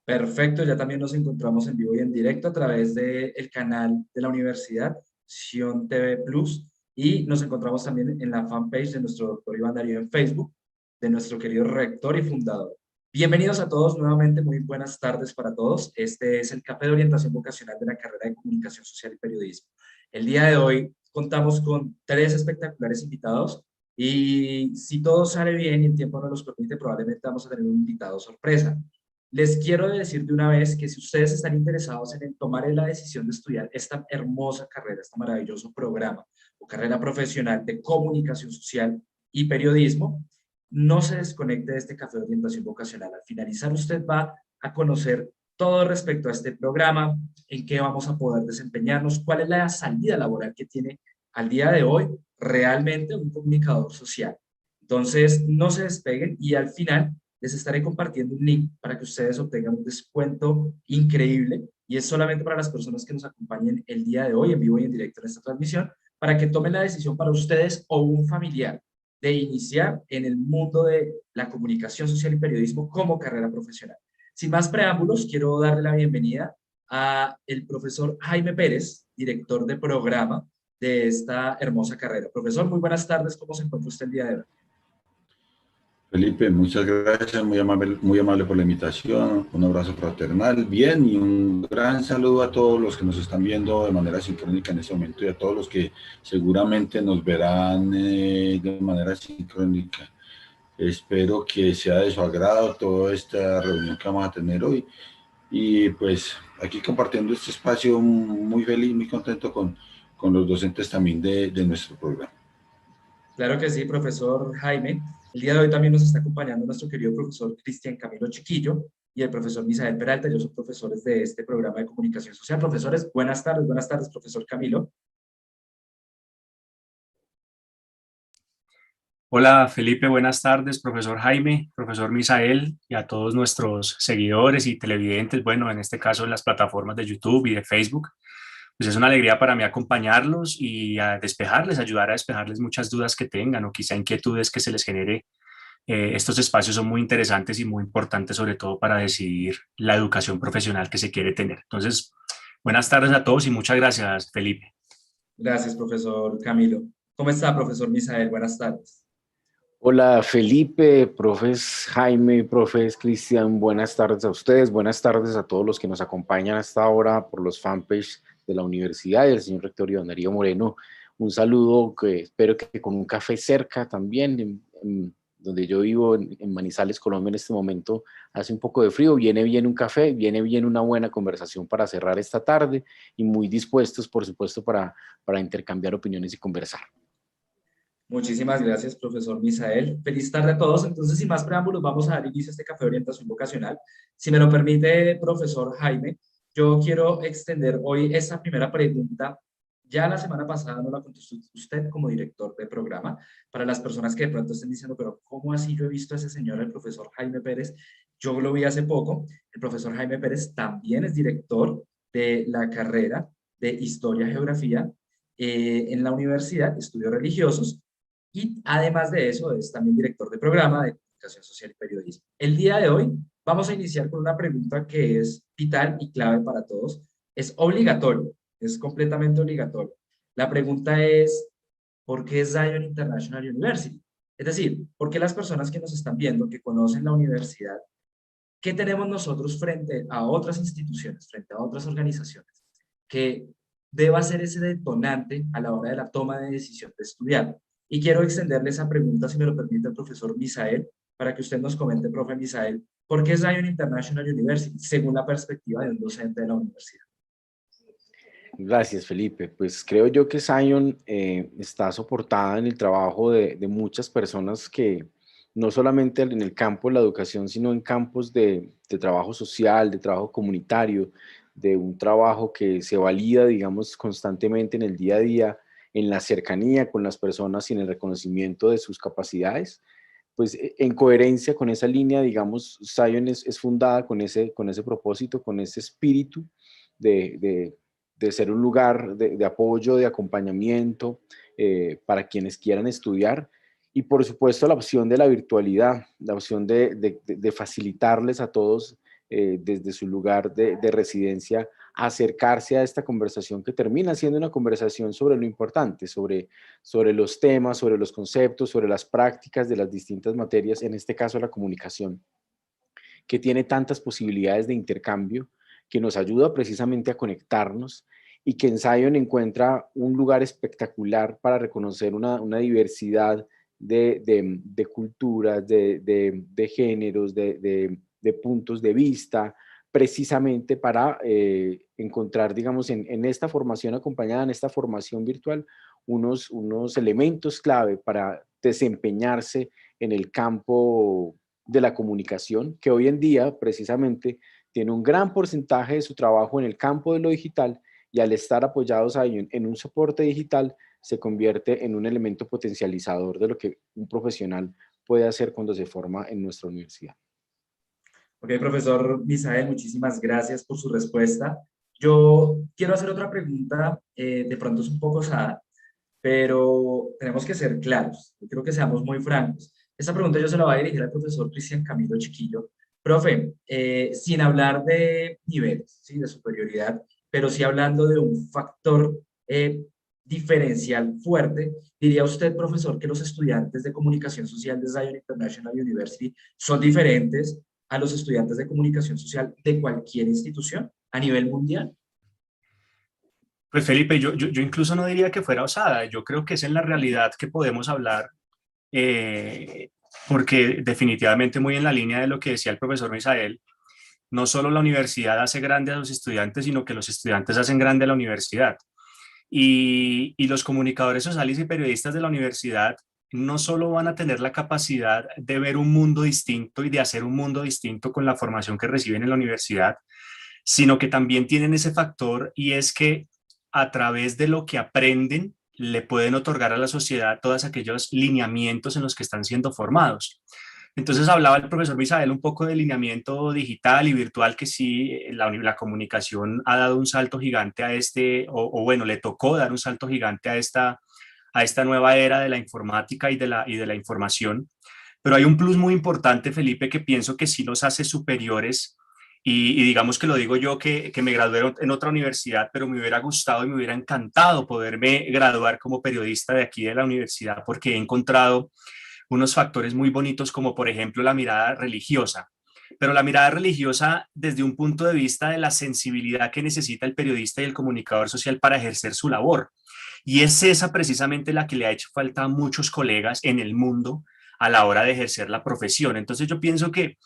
Perfecto, ya también nos encontramos en vivo y en directo a través del canal de la universidad, Sion TV Plus, y nos encontramos también en la fanpage de nuestro doctor Iván Darío en Facebook, de nuestro querido rector y fundador. Bienvenidos a todos nuevamente, muy buenas tardes para todos. Este es el Café de Orientación Vocacional de la carrera de Comunicación Social y Periodismo. El día de hoy contamos con tres espectaculares invitados y si todo sale bien y el tiempo nos los permite, probablemente vamos a tener un invitado sorpresa. Les quiero decir de una vez que si ustedes están interesados en tomar la decisión de estudiar esta hermosa carrera, este maravilloso programa o carrera profesional de comunicación social y periodismo, no se desconecte de este café de orientación vocacional. Al finalizar usted va a conocer todo respecto a este programa, en qué vamos a poder desempeñarnos, cuál es la salida laboral que tiene al día de hoy realmente un comunicador social. Entonces, no se despeguen y al final les estaré compartiendo un link para que ustedes obtengan un descuento increíble y es solamente para las personas que nos acompañen el día de hoy en vivo y en directo en esta transmisión para que tomen la decisión para ustedes o un familiar de iniciar en el mundo de la comunicación social y periodismo como carrera profesional. Sin más preámbulos, quiero darle la bienvenida a el profesor Jaime Pérez, director de programa de esta hermosa carrera. Profesor, muy buenas tardes, ¿cómo se encuentra usted el día de hoy? Felipe, muchas gracias, muy amable por la invitación, un abrazo fraternal, bien, y un gran saludo a todos los que nos están viendo de manera sincrónica en este momento y a todos los que seguramente nos verán de manera sincrónica. Espero que sea de su agrado toda esta reunión que vamos a tener hoy y pues aquí compartiendo este espacio muy feliz, muy contento con los docentes también de nuestro programa. Claro que sí, profesor Jaime. El día de hoy también nos está acompañando nuestro querido profesor Cristian Camilo Chiquillo y el profesor Misael Peralta. Ellos son profesores de este programa de comunicación social. Profesores, buenas tardes, profesor Camilo. Hola Felipe, buenas tardes, profesor Jaime, profesor Misael y a todos nuestros seguidores y televidentes, bueno, en este caso en las plataformas de YouTube y de Facebook. Pues es una alegría para mí acompañarlos y a despejarles, ayudar a despejarles muchas dudas que tengan o quizá inquietudes que se les genere. Estos espacios son muy interesantes y muy importantes, sobre todo para decidir la educación profesional que se quiere tener. Entonces, buenas tardes a todos y muchas gracias, Felipe. Gracias, profesor Camilo. ¿Cómo está, profesor Misael? Buenas tardes. Hola Felipe, profes Jaime, profes Cristian, buenas tardes a ustedes, buenas tardes a todos los que nos acompañan hasta ahora por los fanpages de la universidad y del señor rector Iván Darío Moreno. Un saludo que espero que con un café cerca también, donde yo vivo en Manizales, Colombia en este momento, hace un poco de frío, viene bien un café, viene bien una buena conversación para cerrar esta tarde y muy dispuestos, por supuesto, para intercambiar opiniones y conversar. Muchísimas gracias, profesor Misael. Feliz tarde a todos. Entonces, sin más preámbulos, vamos a dar inicio a este café de orientación vocacional. Si me lo permite, profesor Jaime, yo quiero extender hoy esa primera pregunta. Ya la semana pasada no la contestó usted como director de programa. Para las personas que de pronto estén diciendo, pero ¿cómo así yo he visto a ese señor, el profesor Jaime Pérez? Yo lo vi hace poco. El profesor Jaime Pérez también es director de la carrera de Historia y Geografía en la Universidad de Estudios Religiosos y además de eso es también director de programa de comunicación social y periodismo. El día de hoy vamos a iniciar con una pregunta que es vital y clave para todos. Es obligatorio, es completamente obligatorio. La pregunta es, ¿por qué Zion International University? Es decir, ¿por qué las personas que nos están viendo, que conocen la universidad, qué tenemos nosotros frente a otras instituciones, frente a otras organizaciones, que deba ser ese detonante a la hora de la toma de decisión de estudiar? Y quiero extenderle esa pregunta, si me lo permite el profesor Misael, para que usted nos comente, profe Misael, ¿por qué Zion International University, según la perspectiva de un docente de la universidad? Gracias, Felipe. Pues creo yo que Zion está soportada en el trabajo de muchas personas que no solamente en el campo de la educación, sino en campos de trabajo social, de trabajo comunitario, de un trabajo que se valida, digamos, constantemente en el día a día, en la cercanía con las personas y en el reconocimiento de sus capacidades. Pues en coherencia con esa línea, digamos, Zion es fundada con ese propósito, con ese espíritu de ser un lugar de apoyo, de acompañamiento para quienes quieran estudiar y por supuesto la opción de la virtualidad, la opción de facilitarles a todos desde su lugar de residencia, acercarse a esta conversación que termina siendo una conversación sobre lo importante, sobre los temas, sobre los conceptos, sobre las prácticas de las distintas materias, en este caso la comunicación, que tiene tantas posibilidades de intercambio, que nos ayuda precisamente a conectarnos y que en Zion encuentra un lugar espectacular para reconocer una diversidad de culturas, de géneros, de puntos de vista, precisamente para encontrar, digamos, en esta formación acompañada, en esta formación virtual, unos elementos clave para desempeñarse en el campo de la comunicación, que hoy en día precisamente tiene un gran porcentaje de su trabajo en el campo de lo digital, y al estar apoyados ahí en un soporte digital, se convierte en un elemento potencializador de lo que un profesional puede hacer cuando se forma en nuestra universidad. Ok, profesor Misael, muchísimas gracias por su respuesta. Yo quiero hacer otra pregunta, de pronto es un poco osada, pero tenemos que ser claros. Yo quiero que seamos muy francos. Esta pregunta yo se la voy a dirigir al profesor Cristian Camilo Chiquillo. Profe, sin hablar de niveles, ¿sí? De superioridad, pero sí hablando de un factor diferencial fuerte, ¿diría usted, profesor, que los estudiantes de comunicación social de Zion International University son diferentes a los estudiantes de comunicación social de cualquier institución a nivel mundial? Pues Felipe, yo incluso no diría que fuera osada, yo creo que es en la realidad que podemos hablar, porque definitivamente muy en la línea de lo que decía el profesor Misael, no solo la universidad hace grande a los estudiantes, sino que los estudiantes hacen grande a la universidad. Y los comunicadores sociales y periodistas de la universidad no solo van a tener la capacidad de ver un mundo distinto y de hacer un mundo distinto con la formación que reciben en la universidad, sino que también tienen ese factor, y es que a través de lo que aprenden le pueden otorgar a la sociedad todos aquellos lineamientos en los que están siendo formados. Entonces hablaba el profesor Misael un poco de lineamiento digital y virtual, que sí, la comunicación ha dado un salto gigante a o bueno, le tocó dar un salto gigante a esta nueva era de la informática y de la información. Pero hay un plus muy importante, Felipe, que pienso que sí los hace superiores, y digamos que lo digo yo, que me gradué en otra universidad, pero me hubiera gustado y me hubiera encantado poderme graduar como periodista de aquí de la universidad, porque he encontrado unos factores muy bonitos, como por ejemplo la mirada religiosa, pero la mirada religiosa desde un punto de vista de la sensibilidad que necesita el periodista y el comunicador social para ejercer su labor. Y es esa precisamente la que le ha hecho falta a muchos colegas en el mundo a la hora de ejercer la profesión. Entonces yo pienso que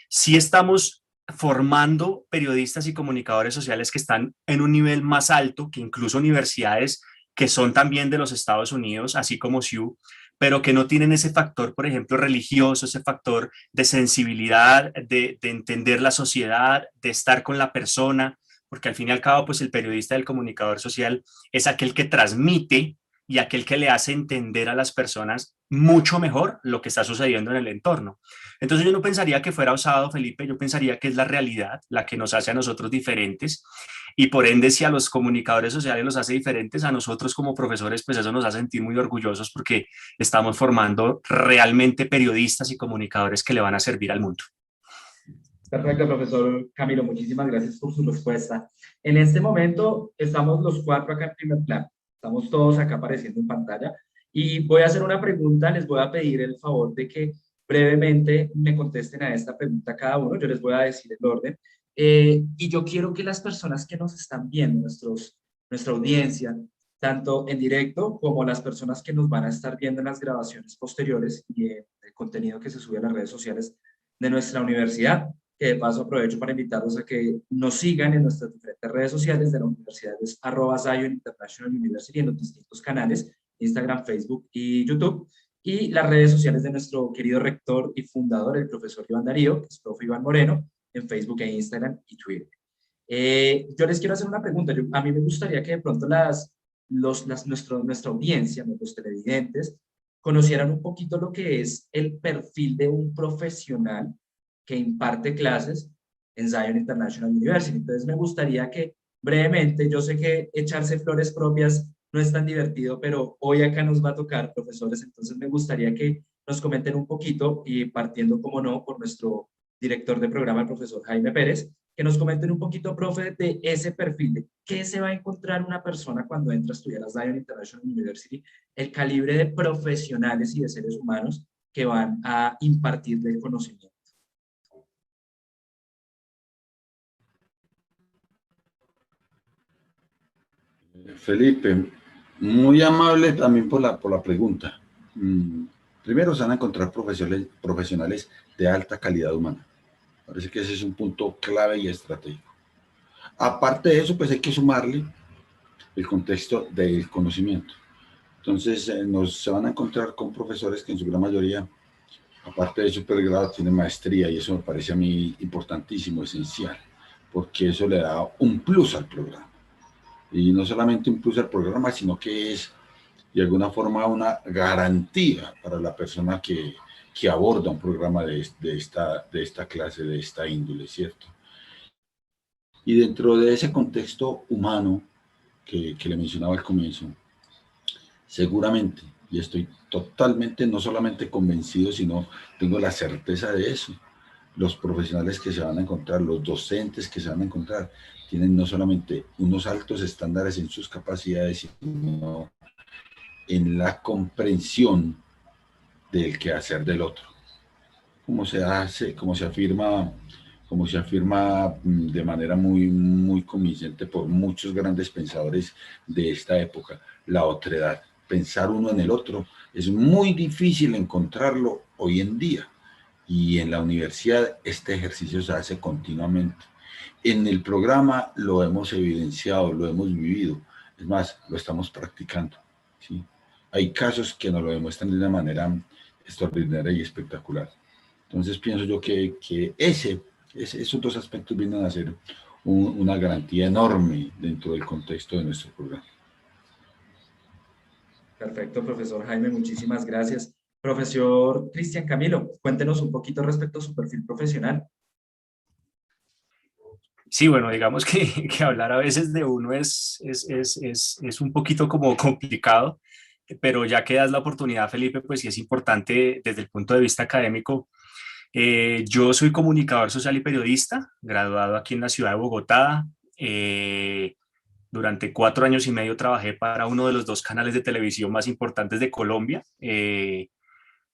sí estamos formando periodistas y comunicadores sociales que están en un nivel más alto que incluso universidades que son también de los Estados Unidos, así como SUNY, pero que no tienen ese factor, por ejemplo, religioso, ese factor de sensibilidad, de entender la sociedad, de estar con la persona, porque al fin y al cabo, pues el periodista, el comunicador social es aquel que transmite y aquel que le hace entender a las personas mucho mejor lo que está sucediendo en el entorno. Entonces yo no pensaría que fuera osado, Felipe, yo pensaría que es la realidad la que nos hace a nosotros diferentes, y por ende si a los comunicadores sociales los hace diferentes, a nosotros como profesores pues eso nos hace sentir muy orgullosos, porque estamos formando realmente periodistas y comunicadores que le van a servir al mundo. Perfecto, profesor Camilo, muchísimas gracias por su respuesta. En este momento estamos los cuatro acá en primer plano, estamos todos acá apareciendo en pantalla, y voy a hacer una pregunta, les voy a pedir el favor de que brevemente me contesten a esta pregunta cada uno, yo les voy a decir el orden, y yo quiero que las personas que nos están viendo, nuestra audiencia, tanto en directo como las personas que nos van a estar viendo en las grabaciones posteriores y el contenido que se sube a las redes sociales de nuestra universidad, que de paso aprovecho para invitarlos a que nos sigan en nuestras diferentes redes sociales de la universidad, es @Zion International University en los distintos canales, Instagram, Facebook y YouTube, y las redes sociales de nuestro querido rector y fundador, el profesor Iván Darío, que es profe Iván Moreno, en Facebook e Instagram y Twitter. Yo les quiero hacer una pregunta. A mí me gustaría que de pronto nuestra audiencia, nuestros televidentes, conocieran un poquito lo que es el perfil de un profesional que imparte clases en Zion International University. Entonces me gustaría que brevemente, yo sé que echarse flores propias no es tan divertido, pero hoy acá nos va a tocar, profesores, entonces me gustaría que nos comenten un poquito, y partiendo, como no, por nuestro director de programa, el profesor Jaime Pérez, que nos comenten un poquito, profe, de ese perfil, de qué se va a encontrar una persona cuando entra a estudiar a Zion International University, el calibre de profesionales y de seres humanos que van a impartirle el conocimiento. Felipe, muy amable también por la pregunta. Primero se van a encontrar profesionales de alta calidad humana. Parece que ese es un punto clave y estratégico. Aparte de eso, pues hay que sumarle el contexto del conocimiento. Entonces, se van a encontrar con profesores que en su gran mayoría, aparte de su pregrado, tienen maestría, y eso me parece a mí importantísimo, esencial, porque eso le da un plus al programa. Y no solamente un plus al programa, sino que es de alguna forma una garantía para la persona que aborda un programa de esta clase, de esta índole, ¿cierto? Y dentro de ese contexto humano que le mencionaba al comienzo, seguramente, y estoy totalmente, no solamente convencido, sino tengo la certeza de eso, los profesionales que se van a encontrar, los docentes que se van a encontrar, tienen no solamente unos altos estándares en sus capacidades, sino en la comprensión del quehacer del otro. Como se afirma de manera muy convincente por muchos grandes pensadores de esta época, la otredad. Pensar uno en el otro es muy difícil encontrarlo hoy en día, y en la universidad este ejercicio se hace continuamente. En el programa lo hemos evidenciado, lo hemos vivido, es más, lo estamos practicando, ¿sí? Hay casos que nos lo demuestran de una manera extraordinaria y espectacular. Entonces pienso yo que esos dos aspectos vienen a ser una garantía enorme dentro del contexto de nuestro programa. Perfecto, profesor Jaime, muchísimas gracias. Profesor Cristian Camilo, cuéntenos un poquito respecto a su perfil profesional. Sí, bueno, digamos que hablar a veces de uno es un poquito como complicado, pero ya que das la oportunidad, Felipe, pues sí es importante desde el punto de vista académico. Yo soy comunicador social y periodista, graduado aquí en la ciudad de Bogotá. Durante 4 años y medio trabajé para uno de los 2 canales de televisión más importantes de Colombia.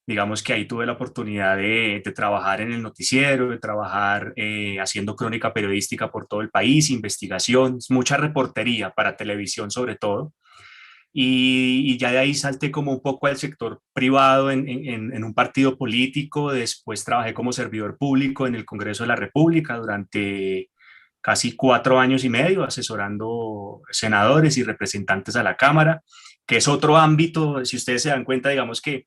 Digamos que ahí tuve la oportunidad de trabajar en el noticiero, de trabajar haciendo crónica periodística por todo el país, investigación, mucha reportería para televisión sobre todo. Y ya de ahí salté como un poco al sector privado en un partido político. Después trabajé como servidor público en el Congreso de la República durante casi 4 años y medio, asesorando senadores y representantes a la Cámara, que es otro ámbito. Si ustedes se dan cuenta, digamos que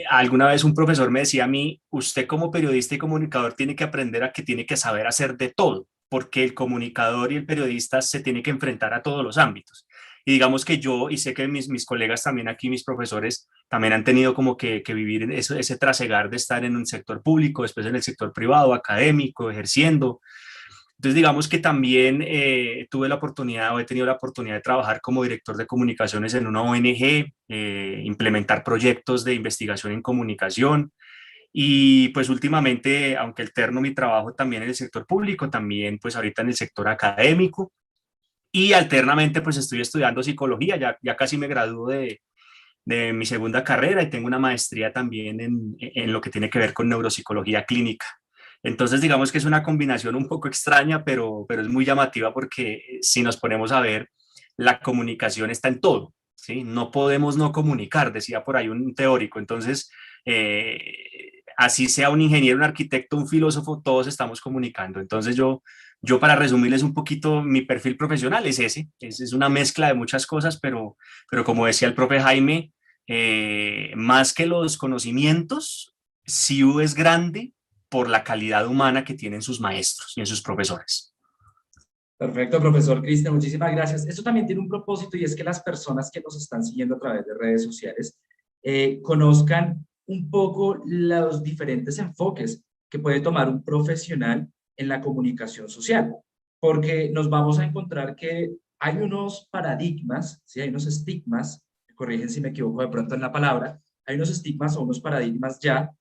alguna vez un profesor me decía a mí, usted como periodista y comunicador tiene que aprender a que tiene que saber hacer de todo, porque el comunicador y el periodista se tiene que enfrentar a todos los ámbitos. Y digamos que yo, y sé que mis colegas también aquí, mis profesores, también han tenido como que vivir ese trasegar de estar en un sector público, después en el sector privado, académico, ejerciendo. Entonces, digamos que también tuve la oportunidad o he tenido la oportunidad de trabajar como director de comunicaciones en una ONG, implementar proyectos de investigación en comunicación. Y pues últimamente, aunque alterno mi trabajo también en el sector público, también pues ahorita en el sector académico. Y alternamente pues estoy estudiando psicología, ya casi me gradúo de mi segunda carrera y tengo una maestría también en lo que tiene que ver con neuropsicología clínica. Entonces, digamos que es una combinación un poco extraña, pero es muy llamativa porque si nos ponemos a ver, la comunicación está en todo, ¿sí? No podemos no comunicar, decía por ahí un teórico. Entonces, así sea un ingeniero, un arquitecto, un filósofo, todos estamos comunicando. Entonces, yo para resumirles un poquito, mi perfil profesional es ese, es una mezcla de muchas cosas, pero como decía el profe Jaime, más que los conocimientos, CIU es grande por la calidad humana que tienen sus maestros y en sus profesores. Perfecto, profesor Cristian, muchísimas gracias. Esto también tiene un propósito, y es que las personas que nos están siguiendo a través de redes sociales conozcan un poco los diferentes enfoques que puede tomar un profesional en la comunicación social, porque nos vamos a encontrar que hay unos paradigmas, ¿sí? Hay unos estigmas, corrigen si me equivoco de pronto en la palabra, hay unos estigmas o unos paradigmas ya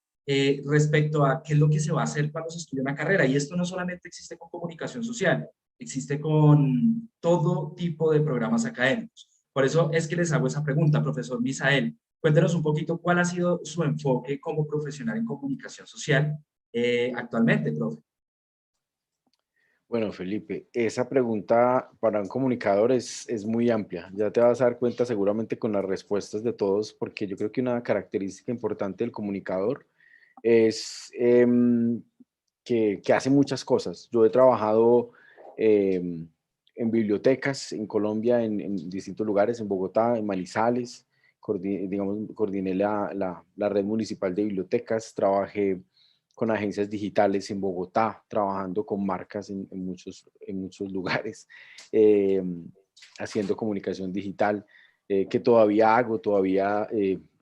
respecto a qué es lo que se va a hacer cuando se estudia una carrera. Y esto no solamente existe con comunicación social, existe con todo tipo de programas académicos. Por eso es que les hago esa pregunta, profesor Misael. Cuéntenos un poquito cuál ha sido su enfoque como profesional en comunicación social actualmente, profe. Bueno, Felipe, esa pregunta para un comunicador es muy amplia. Ya te vas a dar cuenta seguramente con las respuestas de todos, porque yo creo que una característica importante del comunicador es que hace muchas cosas. Yo he trabajado en bibliotecas en Colombia, en distintos lugares, en Bogotá, en Manizales, coordiné la red municipal de bibliotecas, trabajé con agencias digitales en Bogotá, trabajando con marcas en muchos lugares, eh, haciendo comunicación digital, que todavía hago, todavía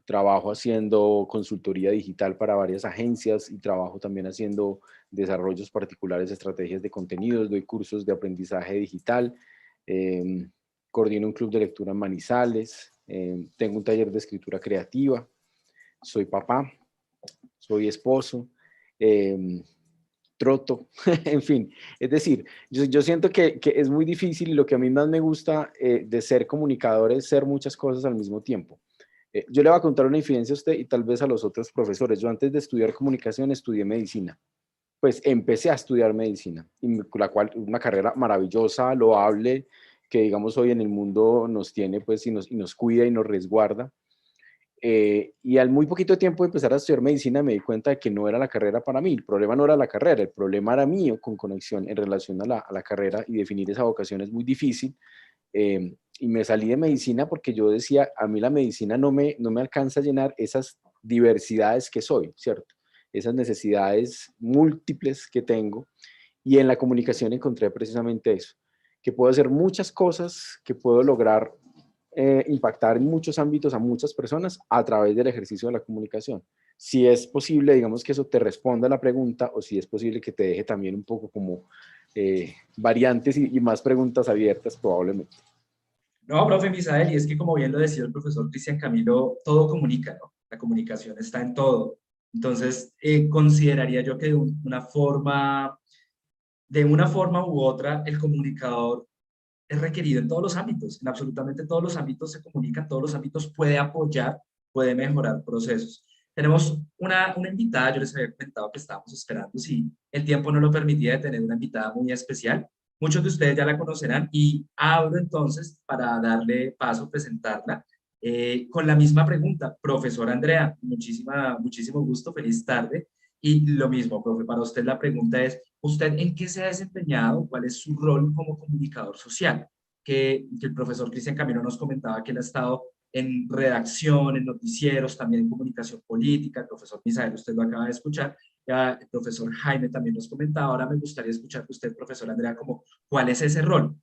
trabajo haciendo consultoría digital para varias agencias y trabajo también haciendo desarrollos particulares, estrategias de contenidos, doy cursos de aprendizaje digital, coordino un club de lectura en Manizales, tengo un taller de escritura creativa, soy papá, soy esposo, troto, en fin. Es decir, yo siento que es muy difícil y lo que a mí más me gusta de ser comunicador es ser muchas cosas al mismo tiempo. Yo le voy a contar una infidencia a usted y tal vez a los otros profesores. Yo antes de estudiar comunicación estudié medicina. Pues empecé a estudiar medicina, y la cual una carrera maravillosa, loable, que digamos hoy en el mundo nos tiene pues y nos cuida y nos resguarda. Y al muy poquito tiempo de empezar a estudiar medicina me di cuenta de que no era la carrera para mí. El problema no era la carrera, el problema era mío con conexión en relación a la carrera, y definir esa vocación es muy difícil. Y me salí de medicina porque yo decía, a mí la medicina no me alcanza a llenar esas diversidades que soy, ¿cierto? Esas necesidades múltiples que tengo. Y en la comunicación encontré precisamente eso, que puedo hacer muchas cosas, que puedo lograr impactar en muchos ámbitos a muchas personas a través del ejercicio de la comunicación. Si es posible, digamos, que eso te responda a la pregunta, o si es posible que te deje también un poco como variantes y más preguntas abiertas probablemente. No, profe Misael, y es que como bien lo decía el profesor Cristian Camilo, todo comunica, ¿no? La comunicación está en todo. Entonces, consideraría yo que de una forma u otra, el comunicador es requerido en todos los ámbitos, en absolutamente todos los ámbitos se comunica, en todos los ámbitos puede apoyar, puede mejorar procesos. Tenemos una invitada, yo les había comentado que estábamos esperando, si el tiempo no lo permitía, de tener una invitada muy especial. Muchos de ustedes ya la conocerán y abro entonces para darle paso a presentarla con la misma pregunta. Profesora Andrea, muchísimo gusto, feliz tarde. Y lo mismo, profe, para usted la pregunta es, ¿usted en qué se ha desempeñado? ¿Cuál es su rol como comunicador social? Que el profesor Cristian Camilo nos comentaba que él ha estado en redacción, en noticieros, también en comunicación política. El profesor Misael, usted lo acaba de escuchar. Ya el profesor Jaime también nos comentaba. Ahora me gustaría escuchar de usted, profesor Andrea, como, ¿cuál es ese rol?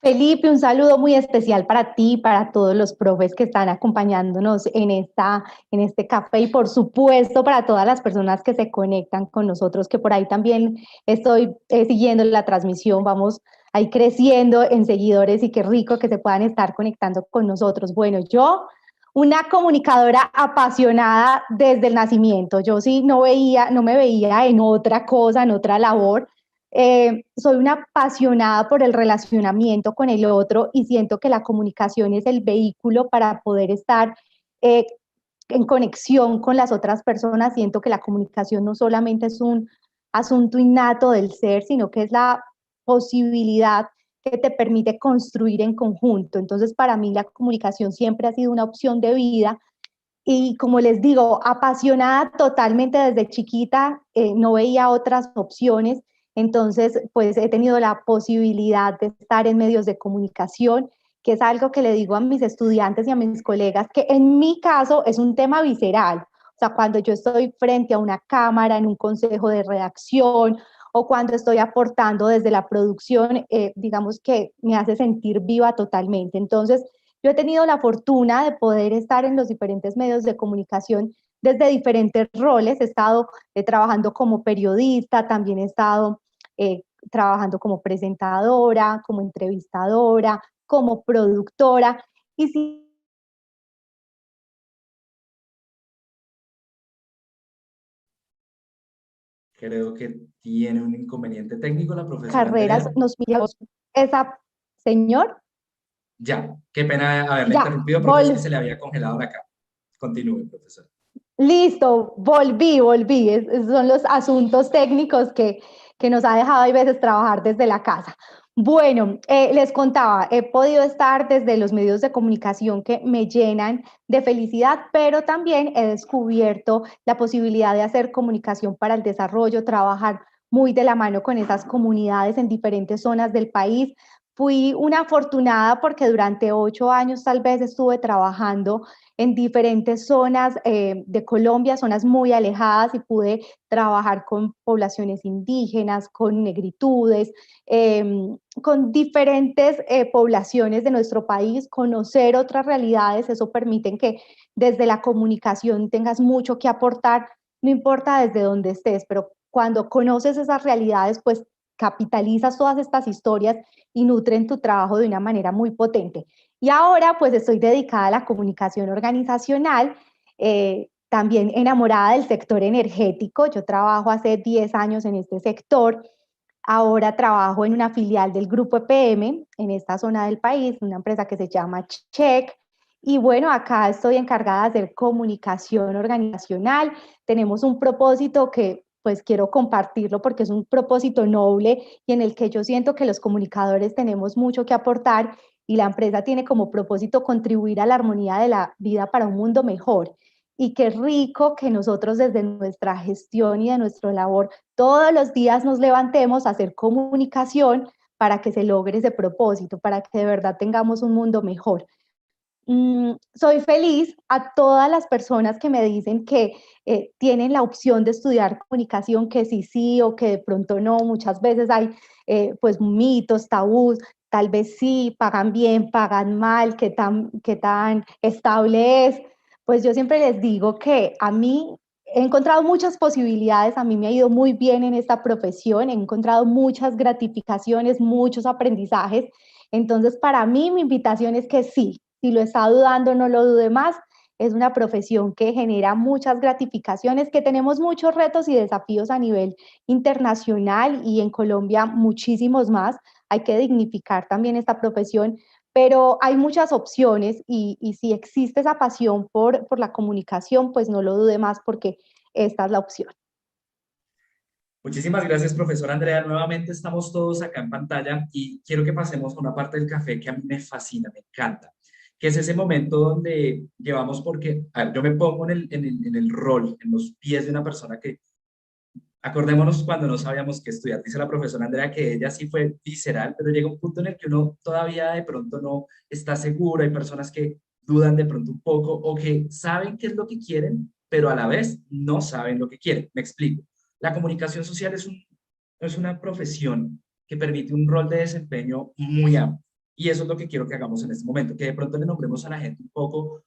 Felipe, un saludo muy especial para ti y para todos los profes que están acompañándonos en este café, y por supuesto para todas las personas que se conectan con nosotros, que por ahí también estoy siguiendo la transmisión. Vamos ahí creciendo en seguidores y qué rico que se puedan estar conectando con nosotros. Bueno, yo, una comunicadora apasionada desde el nacimiento. Yo sí no me veía en otra cosa, en otra labor. Soy una apasionada por el relacionamiento con el otro y siento que la comunicación es el vehículo para poder estar eh, en conexión con las otras personas. Siento que la comunicación no solamente es un asunto innato del ser, sino que es la posibilidad que te permite construir en conjunto. Entonces, para mí la comunicación siempre ha sido una opción de vida. Y como les digo, apasionada totalmente desde chiquita, no veía otras opciones. Entonces, pues he tenido la posibilidad de estar en medios de comunicación, que es algo que le digo a mis estudiantes y a mis colegas, que en mi caso es un tema visceral. O sea, cuando yo estoy frente a una cámara, en un consejo de redacción, o cuando estoy aportando desde la producción, digamos que me hace sentir viva totalmente. Entonces, yo he tenido la fortuna de poder estar en los diferentes medios de comunicación desde diferentes roles. He estado trabajando como periodista, también he estado trabajando como presentadora, como entrevistadora, como productora. Y sí, Creo que tiene un inconveniente técnico la profesora Carreras, Andrea. nos miramos. Esa, señor, Ya, qué pena haberla ya, interrumpido, profe, es que se le había congelado la cámara. Continúe, profesor. listo, volví. Son los asuntos técnicos que nos ha dejado a veces trabajar desde la casa. Bueno, les contaba, he podido estar desde los medios de comunicación que me llenan de felicidad, pero también he descubierto la posibilidad de hacer comunicación para el desarrollo, trabajar muy de la mano con esas comunidades en diferentes zonas del país. Fui una afortunada porque durante 8 años tal vez estuve trabajando en diferentes zonas de Colombia, zonas muy alejadas, y pude trabajar con poblaciones indígenas, con negritudes, con diferentes poblaciones de nuestro país, conocer otras realidades. Eso permite que desde la comunicación tengas mucho que aportar, no importa desde dónde estés, pero cuando conoces esas realidades, pues capitalizas todas estas historias y nutren tu trabajo de una manera muy potente. Y ahora pues estoy dedicada a la comunicación organizacional, también enamorada del sector energético. Yo trabajo hace 10 años en este sector. Ahora trabajo en una filial del grupo EPM en esta zona del país, una empresa que se llama Check. Y bueno, acá estoy encargada de hacer comunicación organizacional. Tenemos un propósito que pues quiero compartirlo porque es un propósito noble y en el que yo siento que los comunicadores tenemos mucho que aportar, y la empresa tiene como propósito contribuir a la armonía de la vida para un mundo mejor. Y qué rico que nosotros desde nuestra gestión y de nuestra labor todos los días nos levantemos a hacer comunicación para que se logre ese propósito, para que de verdad tengamos un mundo mejor. Soy feliz a todas las personas que me dicen que tienen la opción de estudiar comunicación, que sí o que de pronto no. Muchas veces hay pues mitos, tabús, tal vez sí, pagan bien, pagan mal, qué tan estable es. Pues yo siempre les digo que a mí he encontrado muchas posibilidades, a mí me ha ido muy bien en esta profesión, he encontrado muchas gratificaciones, muchos aprendizajes. Entonces, para mí, mi invitación es que sí, si lo está dudando, no lo dude más. Es una profesión que genera muchas gratificaciones, que tenemos muchos retos y desafíos a nivel internacional, y en Colombia muchísimos más. Hay que dignificar también esta profesión, pero hay muchas opciones, y si existe esa pasión por la comunicación, pues no lo dude más porque esta es la opción. Muchísimas gracias, profesora Andrea. Nuevamente estamos todos acá en pantalla y quiero que pasemos a una parte del café que a mí me fascina, me encanta, que es ese momento donde llevamos, porque a ver, yo me pongo en el rol, en los pies de una persona que, acordémonos cuando no sabíamos qué estudiar. Dice la profesora Andrea que ella sí fue visceral, pero llega un punto en el que uno todavía de pronto no está seguro. Hay personas que dudan de pronto un poco o que saben qué es lo que quieren, pero a la vez no saben lo que quieren. Me explico. La comunicación social es una profesión que permite un rol de desempeño muy amplio. Y eso es lo que quiero que hagamos en este momento, que de pronto le nombremos a la gente un poco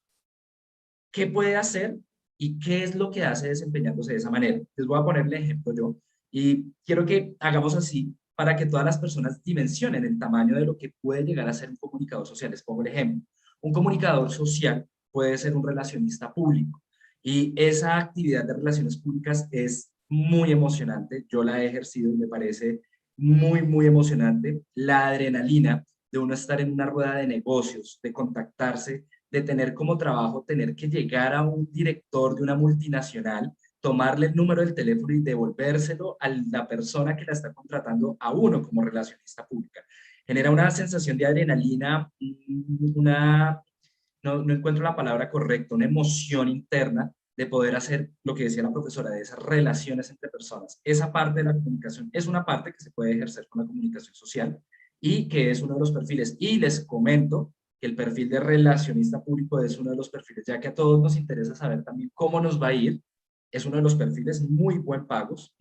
qué puede hacer y qué es lo que hace desempeñándose de esa manera. Les voy a poner el ejemplo yo y quiero que hagamos así para que todas las personas dimensionen el tamaño de lo que puede llegar a ser un comunicador social. Les pongo el ejemplo. Un comunicador social puede ser un relacionista público, y esa actividad de relaciones públicas es muy emocionante. Yo la he ejercido y me parece muy emocionante. La adrenalina de uno estar en una rueda de negocios, de contactarse, de tener como trabajo, tener que llegar a un director de una multinacional, tomarle el número del teléfono y devolvérselo a la persona que la está contratando a uno como relacionista pública. Genera una sensación de adrenalina, no encuentro la palabra correcta, una emoción interna de poder hacer lo que decía la profesora, de esas relaciones entre personas. Esa parte de la comunicación es una parte que se puede ejercer con la comunicación social y que es uno de los perfiles. Y les comento que el perfil de relacionista público es uno de los perfiles, ya que a todos nos interesa saber también cómo nos va a ir. Es uno de los perfiles muy bien pagos,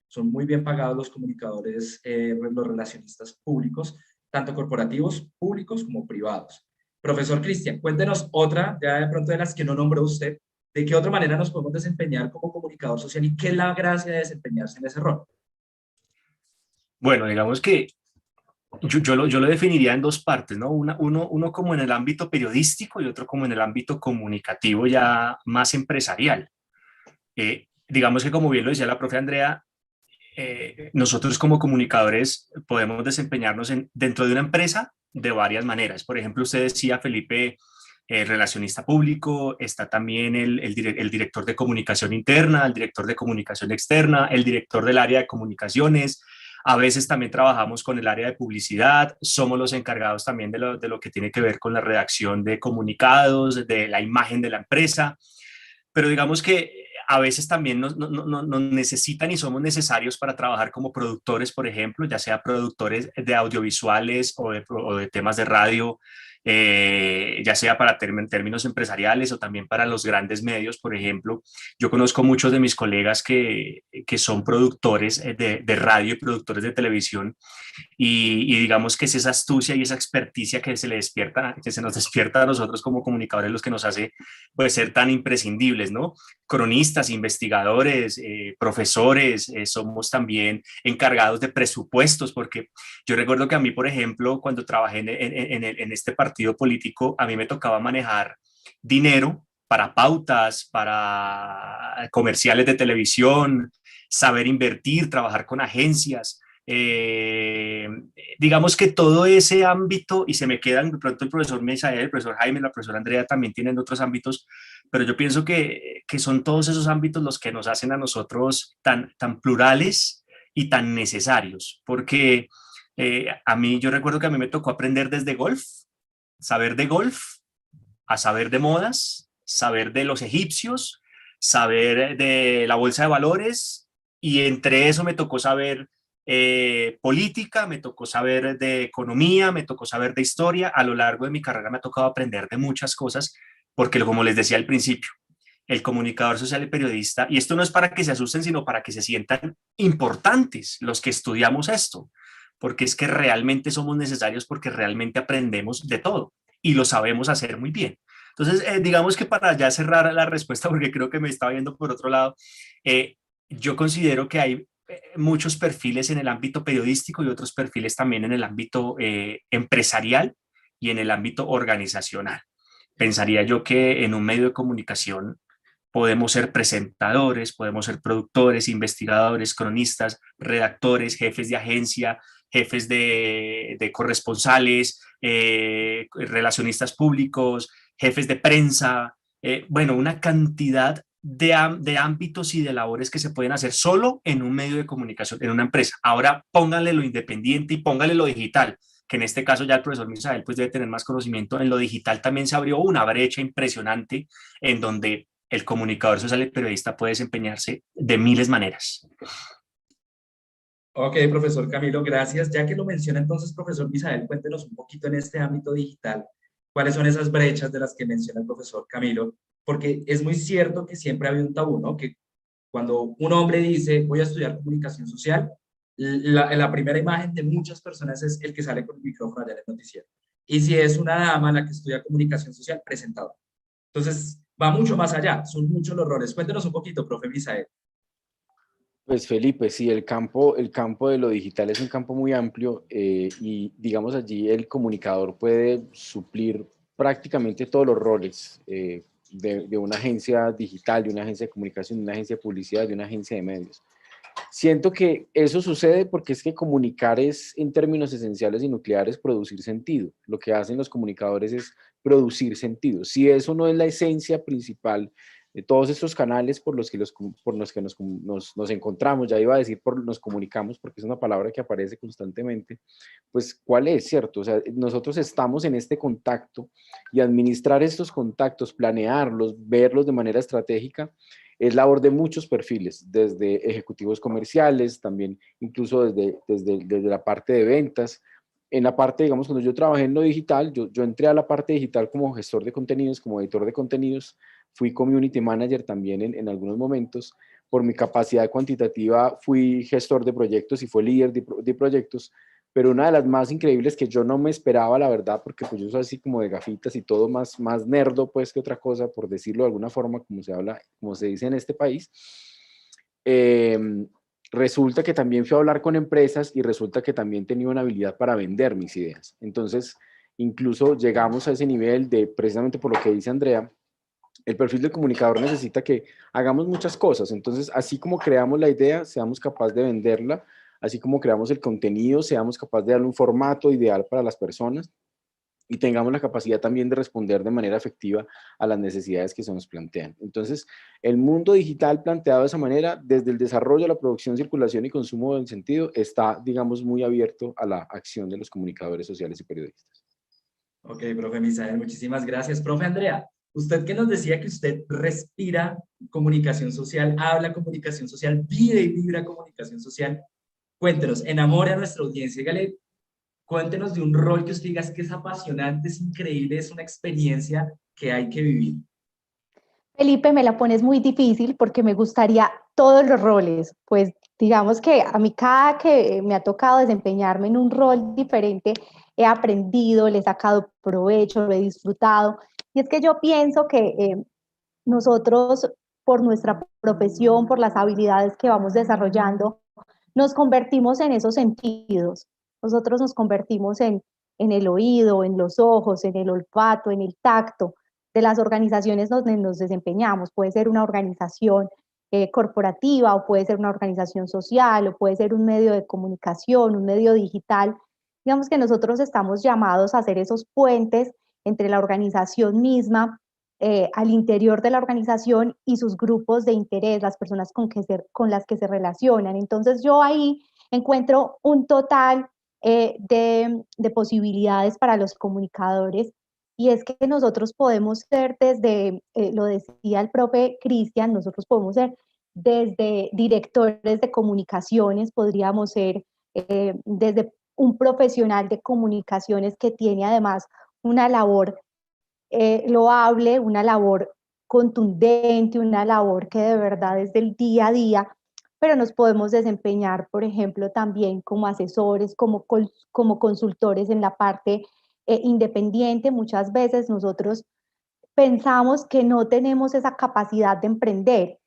son muy bien pagados los comunicadores, los relacionistas públicos, tanto corporativos, públicos como privados. Profesor Cristian, cuéntenos otra, ya de pronto de las que no nombró usted, de qué otra manera nos podemos desempeñar como comunicador social y qué es la gracia de desempeñarse en ese rol. Bueno, digamos que yo lo definiría en dos partes, ¿no? Uno como en el ámbito periodístico y otro como en el ámbito comunicativo ya más empresarial. digamos que como bien lo decía la profe Andrea, nosotros como comunicadores podemos desempeñarnos dentro de una empresa de varias maneras. Por ejemplo, usted decía, Felipe, relacionista público, está también el director de comunicación interna, el director de comunicación externa, el director del área de comunicaciones. A veces también trabajamos con el área de publicidad, somos los encargados también de lo que tiene que ver con la redacción de comunicados, de la imagen de la empresa, pero digamos que a veces también nos necesitan y somos necesarios para trabajar como productores, por ejemplo, ya sea productores de audiovisuales o de temas de radio, ya sea para términos empresariales o también para los grandes medios, por ejemplo. Yo conozco muchos de mis colegas que son productores de radio y productores de televisión y digamos que es esa astucia y esa experticia que se nos despierta a nosotros como comunicadores los que nos hace pues, ser tan imprescindibles, ¿no? Cronistas, investigadores, profesores, somos también encargados de presupuestos, porque yo recuerdo que a mí, por ejemplo, cuando trabajé en este partido político, a mí me tocaba manejar dinero para pautas, para comerciales de televisión, saber invertir, trabajar con agencias. Eh, digamos que todo ese ámbito, y se me quedan de pronto el profesor Misael, el profesor Jaime, la profesora Andrea también tienen otros ámbitos, pero yo pienso que son todos esos ámbitos los que nos hacen a nosotros tan plurales y tan necesarios, porque a mí, yo recuerdo que a mí me tocó aprender desde golf, saber de golf, a saber de modas, saber de los egipcios, saber de la bolsa de valores, y entre eso me tocó saber política, me tocó saber de economía, me tocó saber de historia. A lo largo de mi carrera me ha tocado aprender de muchas cosas, porque como les decía al principio, el comunicador social y periodista, y esto no es para que se asusten, sino para que se sientan importantes los que estudiamos esto, porque es que realmente somos necesarios, porque realmente aprendemos de todo y lo sabemos hacer muy bien. Entonces, digamos que para ya cerrar la respuesta, porque creo que me estaba viendo por otro lado, yo considero que hay muchos perfiles en el ámbito periodístico y otros perfiles también en el ámbito empresarial y en el ámbito organizacional. Pensaría yo que en un medio de comunicación podemos ser presentadores, podemos ser productores, investigadores, cronistas, redactores, jefes de agencia, jefes de corresponsales, relacionistas públicos, jefes de prensa, bueno, una cantidad de ámbitos y de labores que se pueden hacer solo en un medio de comunicación, en una empresa. Ahora pónganle lo independiente y pónganle lo digital, que en este caso ya el profesor Misael pues debe tener más conocimiento. En lo digital también se abrió una brecha impresionante en donde el comunicador social y periodista puede desempeñarse de miles de maneras. Ok, profesor Camilo, gracias. Ya que lo menciona entonces, profesor Misael, cuéntenos un poquito en este ámbito digital, cuáles son esas brechas de las que menciona el profesor Camilo, porque es muy cierto que siempre había un tabú, ¿no? Que cuando un hombre dice, voy a estudiar comunicación social, la primera imagen de muchas personas es el que sale con el micrófono allá en el noticiero. Y si es una dama la que estudia comunicación social, presentadora. Entonces, va mucho más allá, son muchos los roles. Cuéntenos un poquito, profe Misael. Pues Felipe, sí, el campo de lo digital es un campo muy amplio y digamos allí el comunicador puede suplir prácticamente todos los roles de una agencia digital, de una agencia de comunicación, de una agencia de publicidad, de una agencia de medios. Siento que eso sucede porque es que comunicar es, en términos esenciales y nucleares, producir sentido. Lo que hacen los comunicadores es producir sentido. Si eso no es la esencia principal de todos estos canales por los que nos encontramos, ya iba a decir nos comunicamos porque es una palabra que aparece constantemente, pues ¿cuál es, cierto? O sea, nosotros estamos en este contacto y administrar estos contactos, planearlos, verlos de manera estratégica, es labor de muchos perfiles, desde ejecutivos comerciales, también incluso desde la parte de ventas. En la parte, digamos, cuando yo trabajé en lo digital, yo entré a la parte digital como gestor de contenidos, como editor de contenidos, fui community manager también en algunos momentos. Por mi capacidad cuantitativa fui gestor de proyectos y fui líder de proyectos, pero una de las más increíbles que yo no me esperaba, la verdad, porque pues yo soy así como de gafitas y todo más nerdo pues que otra cosa, por decirlo de alguna forma, como se dice en este país. Resulta que también fui a hablar con empresas y resulta que también tenía una habilidad para vender mis ideas. Entonces, incluso llegamos a ese nivel de, precisamente por lo que dice Andrea, El perfil del comunicador necesita que hagamos muchas cosas. Entonces, así como creamos la idea, seamos capaces de venderla, así como creamos el contenido, seamos capaces de darle un formato ideal para las personas y tengamos la capacidad también de responder de manera efectiva a las necesidades que se nos plantean. Entonces, el mundo digital planteado de esa manera, desde el desarrollo, la producción, circulación y consumo del sentido, está, digamos, muy abierto a la acción de los comunicadores sociales y periodistas. Ok, profe Misael, muchísimas gracias. Profe Andrea, usted que nos decía que usted respira comunicación social, habla comunicación social, vive y vibra comunicación social, cuéntenos, enamore a nuestra audiencia, dígale, cuéntenos de un rol que usted diga que es apasionante, es increíble, es una experiencia que hay que vivir. Felipe, me la pones muy difícil porque me gustaría todos los roles, pues digamos que a mí cada que me ha tocado desempeñarme en un rol diferente, he aprendido, le he sacado provecho, lo he disfrutado. Y es que yo pienso que nosotros, por nuestra profesión, por las habilidades que vamos desarrollando, nos convertimos en esos sentidos. Nosotros nos convertimos en el oído, en los ojos, en el olfato, en el tacto de las organizaciones donde nos desempeñamos. Puede ser una organización corporativa o puede ser una organización social o puede ser un medio de comunicación, un medio digital. Digamos que nosotros estamos llamados a hacer esos puentes entre la organización misma, al interior de la organización y sus grupos de interés, las personas con las que se relacionan. Entonces yo ahí encuentro un total de posibilidades para los comunicadores y es que nosotros podemos ser desde, lo decía el profe Cristian, nosotros podemos ser desde directores de comunicaciones, podríamos ser desde un profesional de comunicaciones que tiene además una labor loable, una labor contundente, una labor que de verdad es del día a día, pero nos podemos desempeñar, por ejemplo, también como asesores, como consultores en la parte independiente. Muchas veces nosotros pensamos que no tenemos esa capacidad de emprender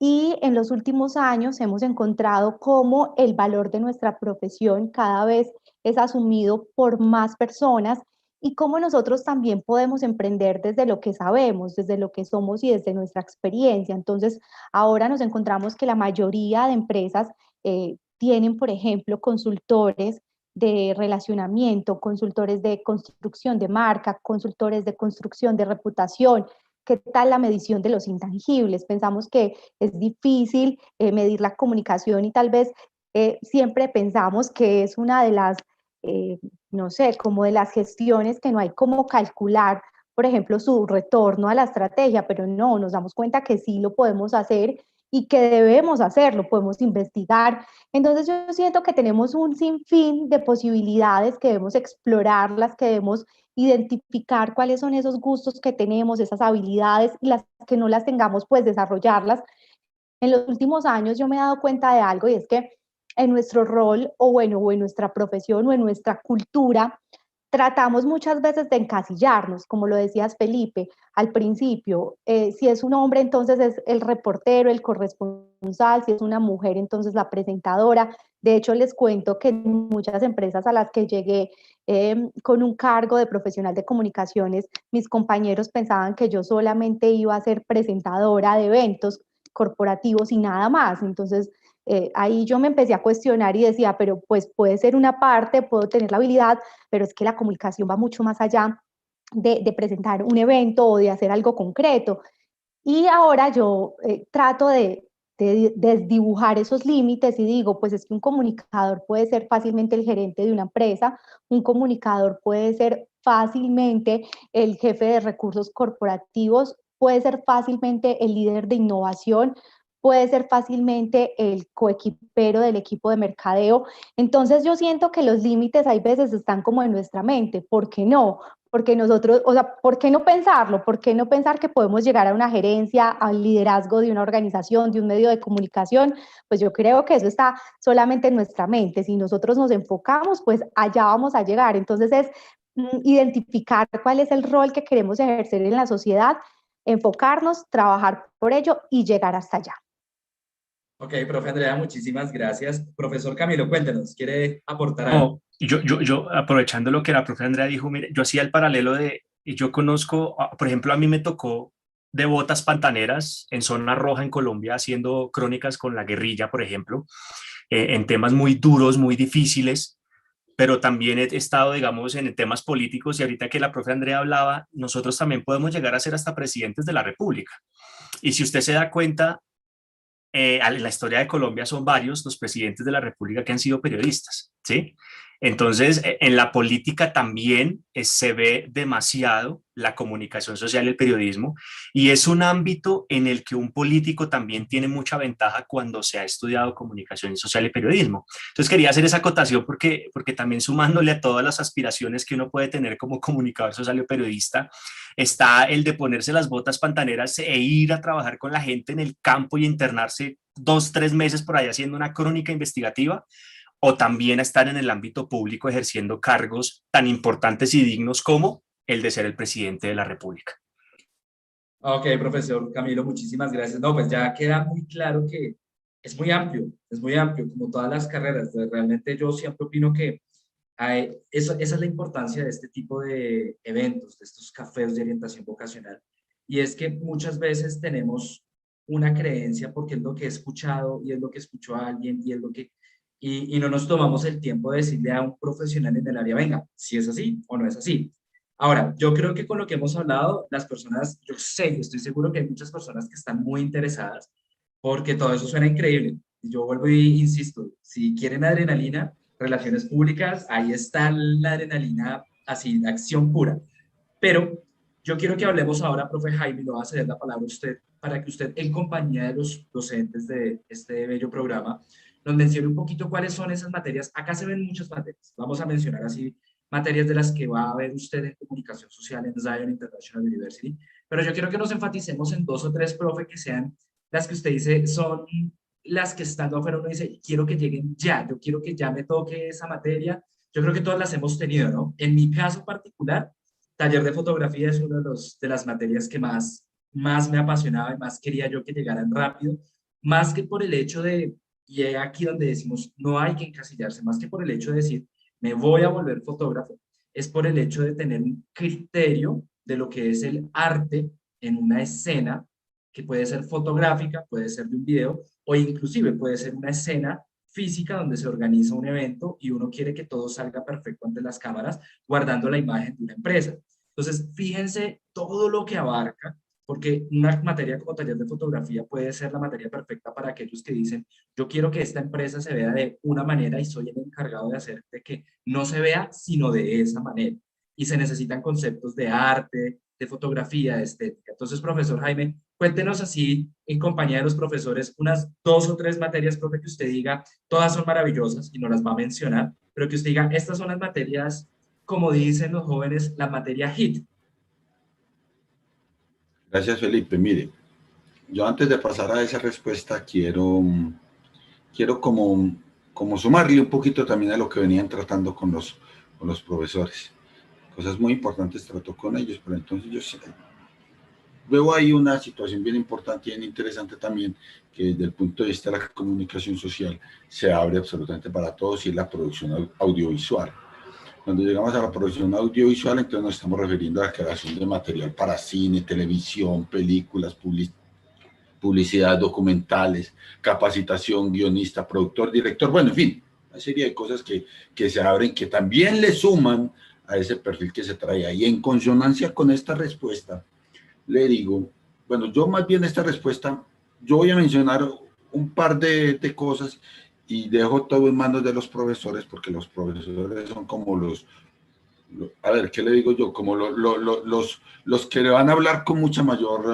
y en los últimos años hemos encontrado cómo el valor de nuestra profesión cada vez es asumido por más personas y cómo nosotros también podemos emprender desde lo que sabemos, desde lo que somos y desde nuestra experiencia. Entonces, ahora nos encontramos que la mayoría de empresas tienen, por ejemplo, consultores de relacionamiento, consultores de construcción de marca, consultores de construcción de reputación. ¿Qué tal la medición de los intangibles? Pensamos que es difícil medir la comunicación y tal vez siempre pensamos que es una de las, no sé, como de las gestiones que no hay como calcular, por ejemplo, su retorno a la estrategia, pero no, nos damos cuenta que sí lo podemos hacer y que debemos hacerlo, podemos investigar. Entonces yo siento que tenemos un sinfín de posibilidades que debemos explorarlas, que debemos identificar cuáles son esos gustos que tenemos, esas habilidades y las que no las tengamos, pues desarrollarlas. En los últimos años yo me he dado cuenta de algo y es que en nuestro rol o bueno, o en nuestra profesión o en nuestra cultura, tratamos muchas veces de encasillarnos, como lo decías Felipe al principio. Si es un hombre, entonces es el reportero, el corresponsal; si es una mujer, entonces la presentadora. De hecho, les cuento que en muchas empresas a las que llegué con un cargo de profesional de comunicaciones, mis compañeros pensaban que yo solamente iba a ser presentadora de eventos corporativos y nada más. Entonces, ahí yo me empecé a cuestionar y decía, pero pues puede ser una parte, puedo tener la habilidad, pero es que la comunicación va mucho más allá de presentar un evento o de hacer algo concreto. Y ahora yo trato de desdibujar esos límites y digo, pues es que un comunicador puede ser fácilmente el gerente de una empresa, un comunicador puede ser fácilmente el jefe de recursos corporativos, puede ser fácilmente el líder de innovación, puede ser fácilmente el coequipero del equipo de mercadeo. Entonces yo siento que los límites hay veces están como en nuestra mente. ¿Por qué no? Porque nosotros, o sea, ¿por qué no pensarlo? ¿Por qué no pensar que podemos llegar a una gerencia, al liderazgo de una organización, de un medio de comunicación? Pues yo creo que eso está solamente en nuestra mente. Si nosotros nos enfocamos, pues allá vamos a llegar. Entonces es identificar cuál es el rol que queremos ejercer en la sociedad, enfocarnos, trabajar por ello y llegar hasta allá. Ok, profe Andrea, muchísimas gracias. Profesor Camilo, cuéntenos, ¿quiere aportar algo? No, yo aprovechando lo que la profe Andrea dijo, mire, yo hacía el paralelo de, yo conozco, por ejemplo, a mí me tocó de botas pantaneras en zona roja en Colombia, haciendo crónicas con la guerrilla, por ejemplo, en temas muy duros, muy difíciles, pero también he estado, digamos, en temas políticos, y ahorita que la profe Andrea hablaba, nosotros también podemos llegar a ser hasta presidentes de la República. Y si usted se da cuenta, en la historia de Colombia son varios los presidentes de la República que han sido periodistas, ¿sí? Entonces, en la política también se ve demasiado la comunicación social y el periodismo, y es un ámbito en el que un político también tiene mucha ventaja cuando se ha estudiado comunicación social y periodismo. Entonces, quería hacer esa acotación porque también sumándole a todas las aspiraciones que uno puede tener como comunicador social o periodista, está el de ponerse las botas pantaneras e ir a trabajar con la gente en el campo y internarse 2, 3 meses por ahí haciendo una crónica investigativa, o también a estar en el ámbito público ejerciendo cargos tan importantes y dignos como el de ser el presidente de la República. Ok, profesor Camilo, muchísimas gracias. No, pues ya queda muy claro que es muy amplio, como todas las carreras. Realmente yo siempre opino que esa es la importancia de este tipo de eventos, de estos cafés de orientación vocacional. Y es que muchas veces tenemos una creencia porque es lo que he escuchado y es lo que escuchó a alguien y es lo que... Y no nos tomamos el tiempo de decirle a un profesional en el área, venga, si es así o no es así. Ahora, yo creo que con lo que hemos hablado, las personas, yo estoy seguro que hay muchas personas que están muy interesadas porque todo eso suena increíble. Y yo vuelvo y insisto, si quieren adrenalina, relaciones públicas, ahí está la adrenalina, así, de acción pura. Pero yo quiero que hablemos ahora, profe Jaime, le voy a ceder la palabra a usted, para que usted, en compañía de los docentes de este bello programa, nos mencione un poquito cuáles son esas materias. Acá se ven muchas materias, vamos a mencionar así materias de las que va a ver usted en comunicación social en Zion International University, pero yo quiero que nos enfaticemos en 2 o 3, profe, que sean las que usted dice son las que estando afuera uno dice, quiero que lleguen ya, yo quiero que ya me toque esa materia. Yo creo que todas las hemos tenido, ¿no? En mi caso particular, taller de fotografía es una de las materias que más me apasionaba y más quería yo que llegaran rápido, más que por el hecho de, y es aquí donde decimos, no hay que encasillarse, más que por el hecho de decir, me voy a volver fotógrafo, es por el hecho de tener un criterio de lo que es el arte en una escena, que puede ser fotográfica, puede ser de un video, o inclusive puede ser una escena física donde se organiza un evento y uno quiere que todo salga perfecto ante las cámaras, guardando la imagen de una empresa. Entonces, fíjense todo lo que abarca, porque una materia como taller de fotografía puede ser la materia perfecta para aquellos que dicen, yo quiero que esta empresa se vea de una manera y soy el encargado de hacer de que no se vea, sino de esa manera. Y se necesitan conceptos de arte, de fotografía, de estética. Entonces, profesor Jaime, cuéntenos así, en compañía de los profesores, unas 2 o 3 materias, profe, que usted diga, todas son maravillosas y no las va a mencionar, pero que usted diga, estas son las materias, como dicen los jóvenes, la materia HIT. Gracias, Felipe. Mire, yo antes de pasar a esa respuesta quiero como sumarle un poquito también a lo que venían tratando con los profesores. Cosas muy importantes trató con ellos, pero entonces yo veo ahí una situación bien importante y bien interesante también, que desde el punto de vista de la comunicación social se abre absolutamente para todos, y es la producción audiovisual. Cuando llegamos a la producción audiovisual, entonces nos estamos refiriendo a la creación de material para cine, televisión, películas, publicidad, documentales, capacitación, guionista, productor, director, bueno, en fin, una serie de cosas que se abren, que también le suman a ese perfil que se trae ahí. En consonancia con esta respuesta, le digo, bueno, yo más bien esta respuesta, yo voy a mencionar un par de cosas y dejo todo en manos de los profesores, porque los profesores son como a ver, ¿qué le digo yo? Como los que le van a hablar con mucho mayor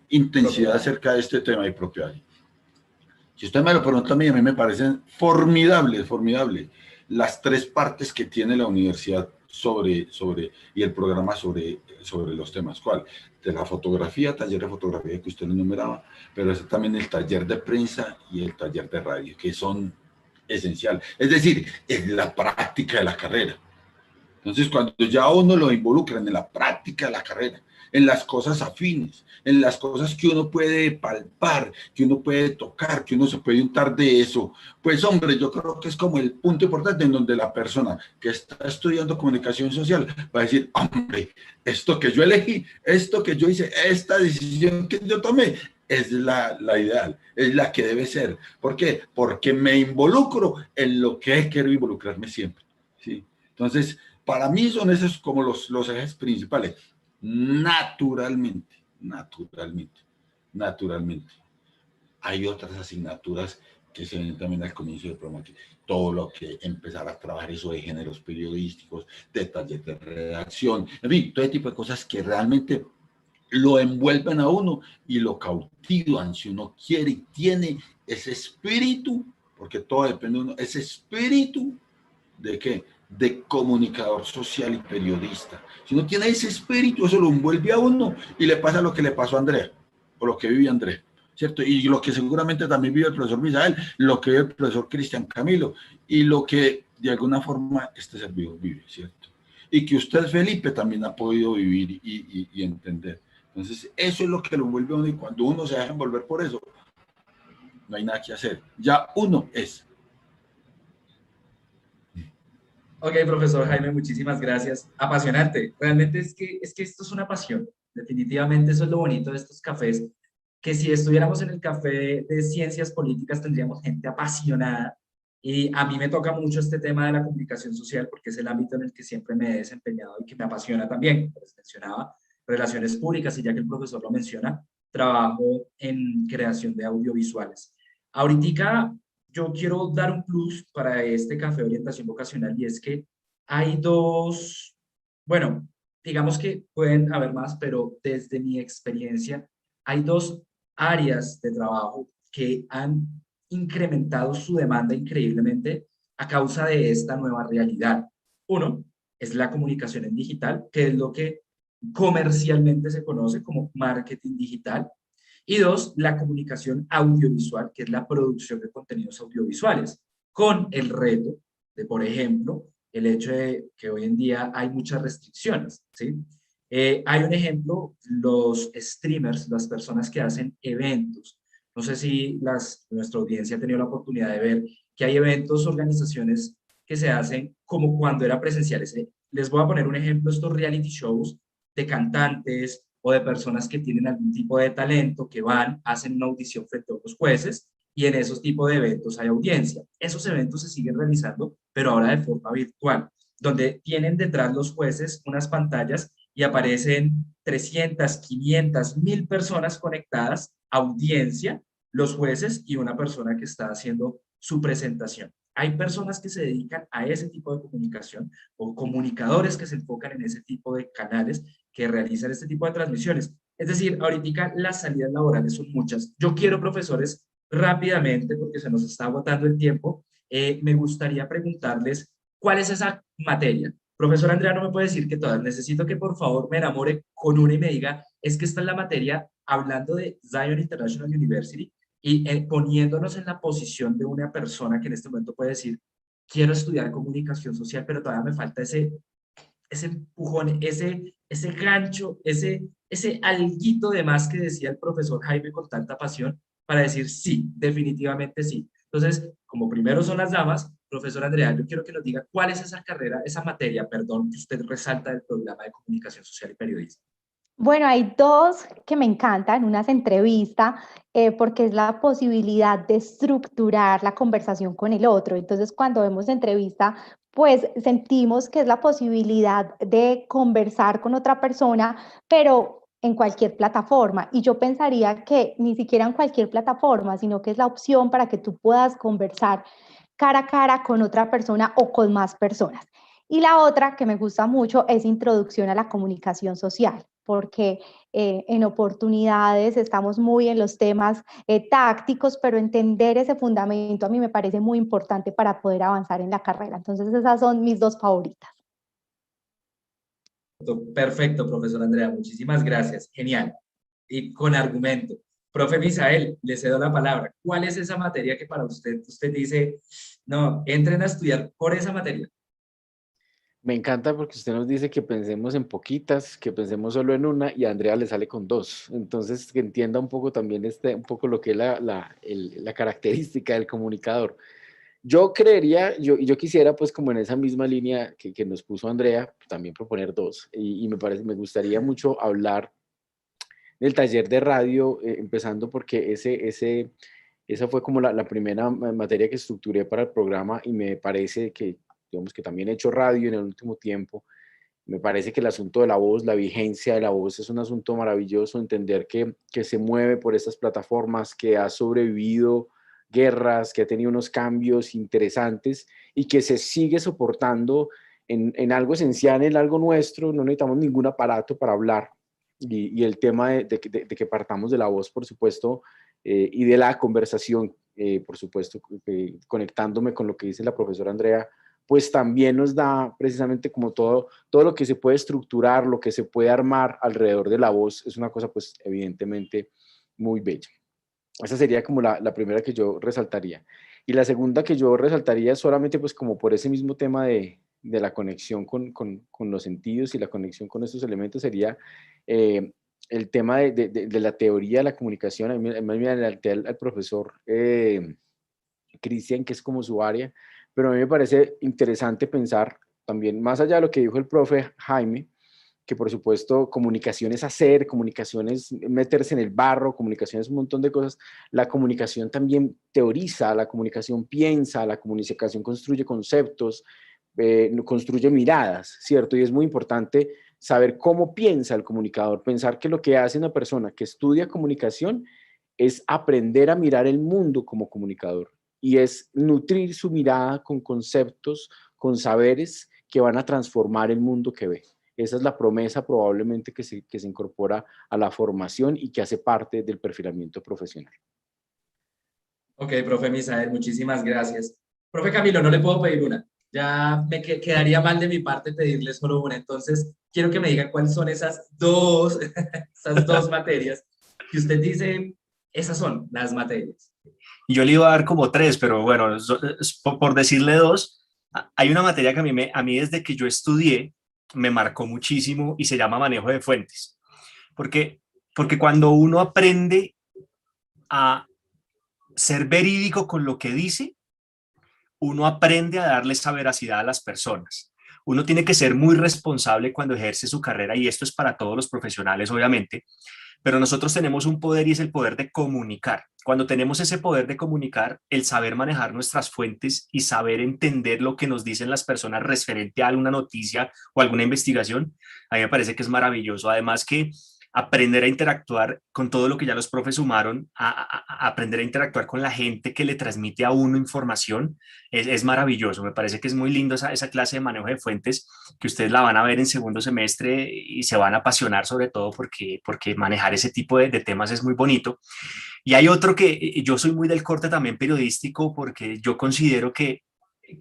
intensidad acerca de este tema y propiedad. Si usted me lo pregunta a mí me parecen formidables las 3 partes que tiene la universidad y el programa sobre los temas. ¿Cuál? De la fotografía, taller de fotografía que usted lo enumeraba, pero es también el taller de prensa y el taller de radio, que son esencial, es decir, es la práctica de la carrera. Entonces, cuando ya uno lo involucran en la práctica de la carrera, en las cosas afines, en las cosas que uno puede palpar, que uno puede tocar, que uno se puede untar de eso. Pues hombre, yo creo que es como el punto importante en donde la persona que está estudiando comunicación social va a decir, hombre, esto que yo elegí, esto que yo hice, esta decisión que yo tomé, es la ideal, es la que debe ser. ¿Por qué? Porque me involucro en lo que quiero involucrarme siempre, ¿sí? Entonces, para mí son esos como los ejes principales. Naturalmente. Hay otras asignaturas que se ven también al comienzo del programa, todo lo que empezar a trabajar eso de géneros periodísticos, detalles de redacción, en fin, todo ese tipo de cosas que realmente lo envuelven a uno y lo cautivan si uno quiere y tiene ese espíritu, porque todo depende de uno, ese espíritu ¿de qué? De comunicador social y periodista. Si uno tiene ese espíritu, eso lo envuelve a uno y le pasa lo que le pasó a Andrea, o lo que vive Andrea, ¿cierto? Y lo que seguramente también vive el profesor Misael, lo que vive el profesor Cristian Camilo, y lo que de alguna forma este servidor vive, ¿cierto? Y que usted, Felipe, también ha podido vivir y entender. Entonces, eso es lo que lo envuelve a uno, y cuando uno se deja envolver por eso, no hay nada que hacer. Ya uno es. Ok, profesor Jaime, muchísimas gracias. Apasionante. Realmente es que esto es una pasión. Definitivamente eso es lo bonito de estos cafés, que si estuviéramos en el café de ciencias políticas tendríamos gente apasionada. Y a mí me toca mucho este tema de la comunicación social porque es el ámbito en el que siempre me he desempeñado y que me apasiona también. Como les mencionaba, relaciones públicas, y ya que el profesor lo menciona, trabajo en creación de audiovisuales. Ahorita yo quiero dar un plus para este café de orientación vocacional, y es que hay dos, bueno, digamos que pueden haber más, pero desde mi experiencia hay dos áreas de trabajo que han incrementado su demanda increíblemente a causa de esta nueva realidad. Uno es la comunicación en digital, que es lo que comercialmente se conoce como marketing digital. Y dos, la comunicación audiovisual, que es la producción de contenidos audiovisuales, con el reto de, por ejemplo, el hecho de que hoy en día hay muchas restricciones, ¿sí? Hay un ejemplo, los streamers, las personas que hacen eventos. No sé si nuestra audiencia ha tenido la oportunidad de ver que hay eventos, organizaciones que se hacen como cuando era presenciales. Les voy a poner un ejemplo, estos reality shows de cantantes o de personas que tienen algún tipo de talento, que van, hacen una audición frente a unos jueces, y en esos tipos de eventos hay audiencia. Esos eventos se siguen realizando, pero ahora de forma virtual, donde tienen detrás los jueces unas pantallas y aparecen 300, 500, 1000 personas conectadas, audiencia, los jueces y una persona que está haciendo su presentación. Hay personas que se dedican a ese tipo de comunicación, o comunicadores que se enfocan en ese tipo de canales, que realizan este tipo de transmisiones. Es decir, ahorita las salidas laborales son muchas. Yo quiero, profesores, rápidamente, porque se nos está agotando el tiempo, me gustaría preguntarles cuál es esa materia. Profesor Andrea, no me puede decir que todas. Necesito que por favor me enamore con una y me diga, es que esta es la materia, hablando de Zion International University, y poniéndonos en la posición de una persona que en este momento puede decir, quiero estudiar comunicación social, pero todavía me falta ese empujón, ese gancho, ese alguito de más que decía el profesor Jaime con tanta pasión, para decir sí, definitivamente sí. Entonces, como primero son las damas, profesor Andrea, yo quiero que nos diga cuál es esa carrera, esa materia, perdón, que usted resalta del programa de comunicación social y periodismo. Bueno, hay dos que me encantan, una es entrevista, porque es la posibilidad de estructurar la conversación con el otro. Entonces, cuando vemos entrevista, pues sentimos que es la posibilidad de conversar con otra persona, pero en cualquier plataforma. Y yo pensaría que ni siquiera en cualquier plataforma, sino que es la opción para que tú puedas conversar cara a cara con otra persona o con más personas. Y la otra que me gusta mucho es introducción a la comunicación social, porque en oportunidades estamos muy en los temas tácticos, pero entender ese fundamento a mí me parece muy importante para poder avanzar en la carrera. Entonces esas son mis dos favoritas. Perfecto, profesor Andrea, muchísimas gracias. Genial. Y con argumento. Profe Misael, le cedo la palabra. ¿Cuál es esa materia que para usted dice, no, entren a estudiar por esa materia? Me encanta porque usted nos dice que pensemos en poquitas, que pensemos solo en una y a Andrea le sale con dos. Entonces, que entienda un poco también un poco lo que es la característica del comunicador. Yo creería, yo quisiera pues como en esa misma línea que nos puso Andrea, también proponer dos. Y me gustaría mucho hablar del taller de radio, empezando porque esa fue como la primera materia que estructuré para el programa y me parece que, digamos que también he hecho radio en el último tiempo. Me parece que el asunto de la voz, la vigencia de la voz es un asunto maravilloso, entender que se mueve por estas plataformas, que ha sobrevivido guerras, que ha tenido unos cambios interesantes y que se sigue soportando en algo esencial, en algo nuestro. No necesitamos ningún aparato para hablar. Y el tema de que partamos de la voz, por supuesto, y de la conversación, por supuesto, conectándome con lo que dice la profesora Andrea, pues también nos da precisamente como todo lo que se puede estructurar, lo que se puede armar alrededor de la voz, es una cosa pues evidentemente muy bella. Esa sería como la primera que yo resaltaría. Y la segunda que yo resaltaría solamente pues como por ese mismo tema de la conexión con los sentidos y la conexión con estos elementos sería el tema de la teoría de la comunicación. A mí me adelanté al profesor Cristian, que es como su área, pero a mí me parece interesante pensar también, más allá de lo que dijo el profe Jaime, que por supuesto comunicación es hacer, comunicación es meterse en el barro, comunicación es un montón de cosas. La comunicación también teoriza, la comunicación piensa, la comunicación construye conceptos, construye miradas, ¿cierto? Y es muy importante saber cómo piensa el comunicador, pensar que lo que hace una persona que estudia comunicación es aprender a mirar el mundo como comunicador y es nutrir su mirada con conceptos, con saberes que van a transformar el mundo que ve. Esa es la promesa probablemente que se incorpora a la formación y que hace parte del perfilamiento profesional. Ok, profe Misael, muchísimas gracias. Profe Camilo, no le puedo pedir una. Ya me quedaría mal de mi parte pedirle solo una. Entonces, quiero que me diga cuáles son esas esas dos materias que usted dice, esas son las materias. Y yo le iba a dar como tres, pero bueno, por decirle dos, hay una materia que a mí desde que yo estudié me marcó muchísimo y se llama manejo de fuentes. Porque, porque cuando uno aprende a ser verídico con lo que dice, uno aprende a darle esa veracidad a las personas. Uno tiene que ser muy responsable cuando ejerce su carrera y esto es para todos los profesionales, obviamente, pero nosotros tenemos un poder y es el poder de comunicar. Cuando tenemos ese poder de comunicar, el saber manejar nuestras fuentes y saber entender lo que nos dicen las personas referente a alguna noticia o alguna investigación, a mí me parece que es maravilloso. Además que aprender a interactuar con todo lo que ya los profes sumaron, a aprender a interactuar con la gente que le transmite a uno información, es maravilloso. Me parece que es muy lindo esa clase de manejo de fuentes que ustedes la van a ver en segundo semestre y se van a apasionar sobre todo porque manejar ese tipo de temas es muy bonito. Y hay otro que yo soy muy del corte también periodístico porque yo considero que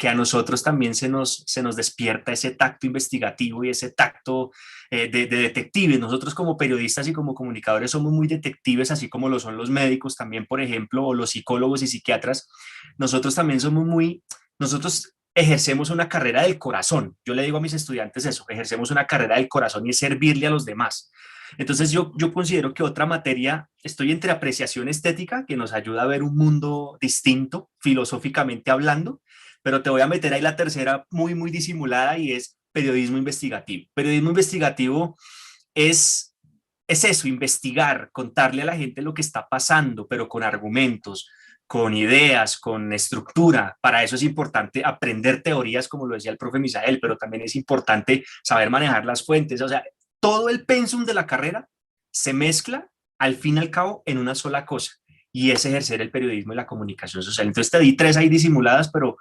a nosotros también se nos despierta ese tacto investigativo y ese tacto de detectives. Nosotros como periodistas y como comunicadores somos muy detectives, así como lo son los médicos también, por ejemplo, o los psicólogos y psiquiatras. Nosotros también somos nosotros ejercemos una carrera del corazón. Yo le digo a mis estudiantes eso, ejercemos una carrera del corazón y es servirle a los demás. Entonces yo considero que otra materia, estoy entre apreciación estética, que nos ayuda a ver un mundo distinto, filosóficamente hablando, pero te voy a meter ahí la tercera muy, muy disimulada y es periodismo investigativo. Periodismo investigativo es eso, investigar, contarle a la gente lo que está pasando, pero con argumentos, con ideas, con estructura. Para eso es importante aprender teorías, como lo decía el profe Misael, pero también es importante saber manejar las fuentes. O sea, todo el pensum de la carrera se mezcla al fin y al cabo en una sola cosa, y es ejercer el periodismo y la comunicación social. Entonces te di tres ahí disimuladas, pero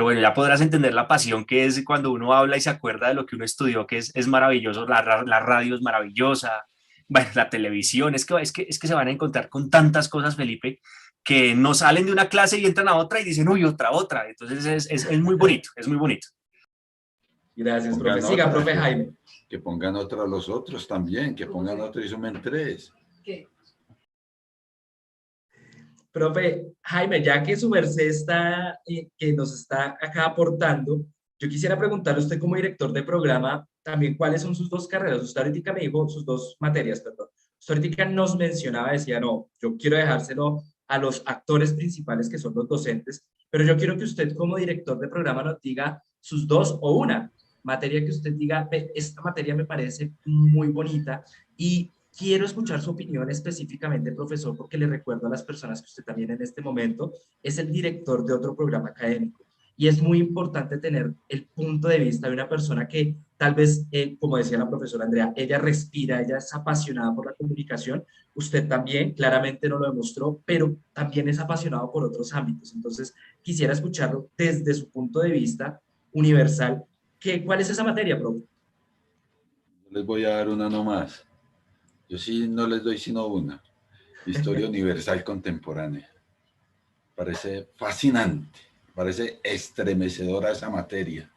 bueno, ya podrás entender la pasión que es cuando uno habla y se acuerda de lo que uno estudió, que es maravilloso. La radio es maravillosa, bueno, la televisión, es que se van a encontrar con tantas cosas, Felipe, que no salen de una clase y entran a otra y dicen, uy, otra. Entonces es muy bonito, es muy bonito. Gracias, profe. Siga, profe Jaime. Que pongan otra los otros también, que pongan otro y sumen tres. ¿Qué? Profe Jaime, ya que su merced está, que nos está acá aportando, Yo quisiera preguntarle a usted como director de programa también cuáles son sus dos carreras. Usted ahorita me dijo sus dos materias, perdón. Usted ahorita nos mencionaba, decía, no, yo quiero dejárselo a los actores principales que son los docentes, pero yo quiero que usted como director de programa nos diga sus dos o una materia que usted diga, esta materia me parece muy bonita y quiero escuchar su opinión específicamente, profesor, porque le recuerdo a las personas que usted también en este momento es el director de otro programa académico. Y es muy importante tener el punto de vista de una persona que tal vez, como decía la profesora Andrea, ella respira, ella es apasionada por la comunicación, usted también, claramente no lo demostró, pero también es apasionado por otros ámbitos. Entonces, quisiera escucharlo desde su punto de vista universal. ¿Cuál es esa materia, profe? Les voy a dar una nomás. Yo sí no les doy sino una. Historia universal contemporánea. Parece fascinante, parece estremecedora esa materia,